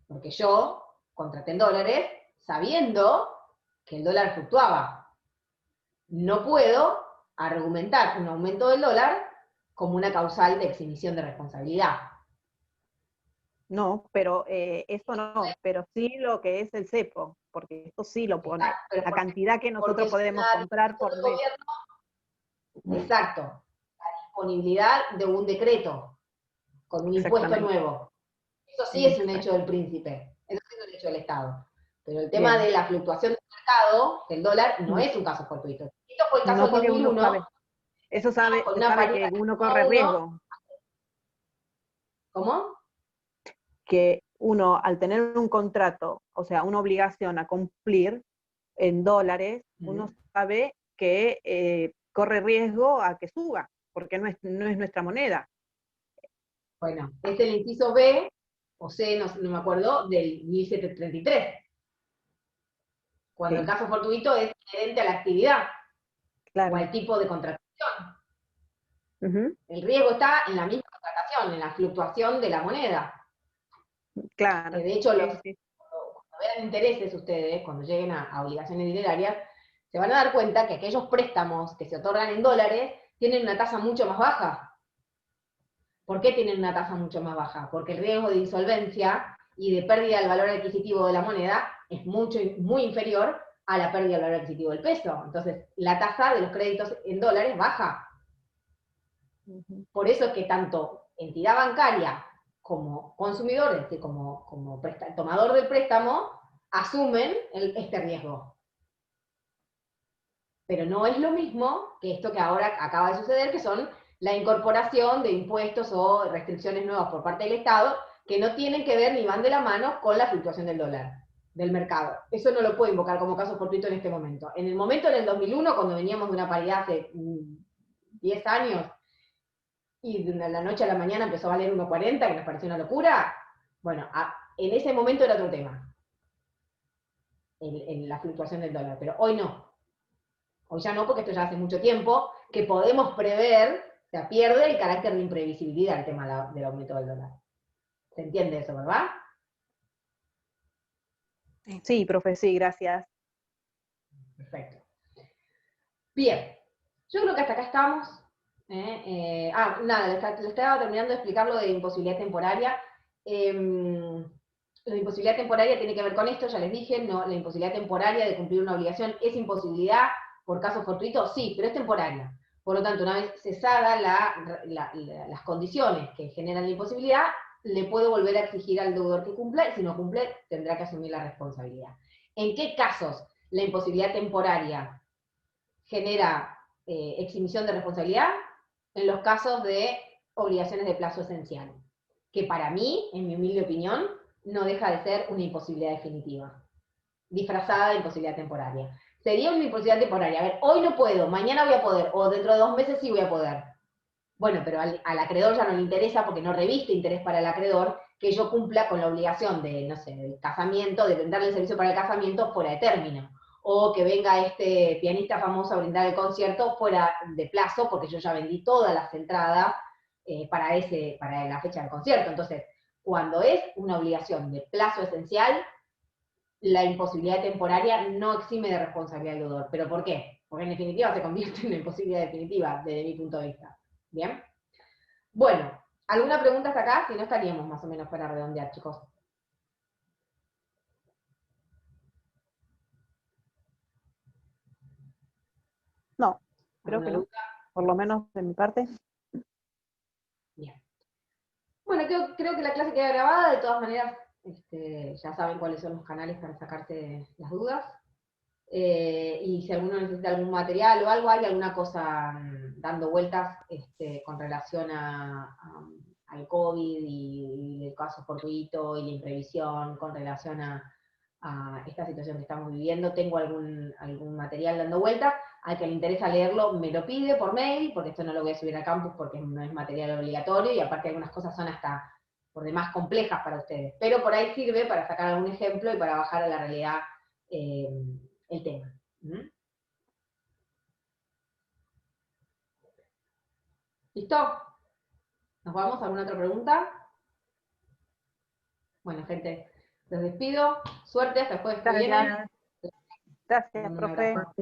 Porque yo contraté en dólares sabiendo que el dólar fluctuaba. No puedo argumentar un aumento del dólar como una causal de exhibición de responsabilidad.
No, pero eso no, pero sí lo que es el cepo, porque esto sí lo pone, la cantidad que nosotros podemos comprar por mes.
Exacto, la disponibilidad de un decreto con un impuesto nuevo. Eso sí es un hecho del príncipe, eso sí es un hecho del Estado. Pero el tema de la fluctuación del mercado, del dólar, no es un caso fortuito. Esto fue el caso del 2001.
Uno sabe, se sabe que uno corre riesgo.
¿Cómo?
Que uno, al tener un contrato, o sea, una obligación a cumplir en dólares, uno sabe que corre riesgo a que suba, porque no es nuestra moneda.
Bueno, es el inciso B, o C, no me acuerdo, del 1733. Cuando el caso fortuito es inherente a la actividad, o al tipo de contratación. El riesgo está en la misma contratación, en la fluctuación de la moneda.
Claro.
Que de hecho, cuando vean intereses ustedes, cuando lleguen a obligaciones dinerarias, se van a dar cuenta que aquellos préstamos que se otorgan en dólares tienen una tasa mucho más baja. ¿Por qué tienen una tasa mucho más baja? Porque el riesgo de insolvencia y de pérdida del valor adquisitivo de la moneda es muy inferior a la pérdida del valor adquisitivo del peso. Entonces, la tasa de los créditos en dólares baja. Por eso es que tanto entidad bancaria como consumidores, como tomador del préstamo, asumen este riesgo. Pero no es lo mismo que esto que ahora acaba de suceder, que son la incorporación de impuestos o restricciones nuevas por parte del Estado, que no tienen que ver ni van de la mano con la fluctuación del dólar, del mercado. Eso no lo puedo invocar como caso fortuito en este momento. En el momento, en el 2001, cuando veníamos de una paridad hace 10 años, y de la noche a la mañana empezó a valer 1.40, que nos pareció una locura, bueno, en ese momento era otro tema, en la fluctuación del dólar, pero hoy no. Hoy ya no, porque esto ya hace mucho tiempo que podemos prever, o sea, pierde el carácter de imprevisibilidad el tema del aumento del dólar. ¿Se entiende eso, verdad?
Sí, profe, sí, gracias.
Perfecto. Bien, yo creo que hasta acá estamos. Nada, le estaba terminando de explicar lo de imposibilidad temporaria. La imposibilidad temporaria tiene que ver con esto, ya les dije, no, la imposibilidad temporaria de cumplir una obligación es imposibilidad por caso fortuito, sí, pero es temporaria. Por lo tanto, una vez cesadas las condiciones que generan la imposibilidad, le puedo volver a exigir al deudor que cumpla, y si no cumple, tendrá que asumir la responsabilidad. ¿En qué casos la imposibilidad temporaria genera exhibición de responsabilidad? En los casos de obligaciones de plazo esencial, que para mí, en mi humilde opinión, no deja de ser una imposibilidad definitiva, disfrazada de imposibilidad temporaria. Sería una imposibilidad temporaria. A ver, hoy no puedo, mañana voy a poder, o dentro de 2 meses sí voy a poder. Bueno, pero al acreedor ya no le interesa, porque no reviste interés para el acreedor que yo cumpla con la obligación de, no sé, del casamiento, de brindarle el servicio para el casamiento fuera de término. O que venga este pianista famoso a brindar el concierto fuera de plazo, porque yo ya vendí todas las entradas para la fecha del concierto. Entonces, cuando es una obligación de plazo esencial, la imposibilidad temporaria no exime de responsabilidad del deudor. ¿Pero por qué? Porque en definitiva se convierte en una imposibilidad definitiva, desde mi punto de vista. ¿Bien? Bueno, ¿alguna pregunta hasta acá? Si no, estaríamos más o menos para redondear, chicos.
No, creo que no. Por lo menos de mi parte.
Bien. Bueno, creo que la clase queda grabada. De todas maneras, ya saben cuáles son los canales para sacarse las dudas. Y si alguno necesita algún material o algo, hay alguna cosa dando vueltas con relación al COVID y el caso fortuito y la imprevisión con relación a esta situación que estamos viviendo. Tengo algún material dando vueltas. Al que le interesa leerlo, me lo pide por mail, porque esto no lo voy a subir a campus porque no es material obligatorio, y aparte algunas cosas son hasta por demás complejas para ustedes, pero por ahí sirve para sacar algún ejemplo y para bajar a la realidad el tema. ¿Listo? ¿Nos vamos? ¿Alguna otra pregunta? Bueno, gente, los despido. Suerte hasta el jueves que viene.
Gracias,
Un
profe.
abrazo.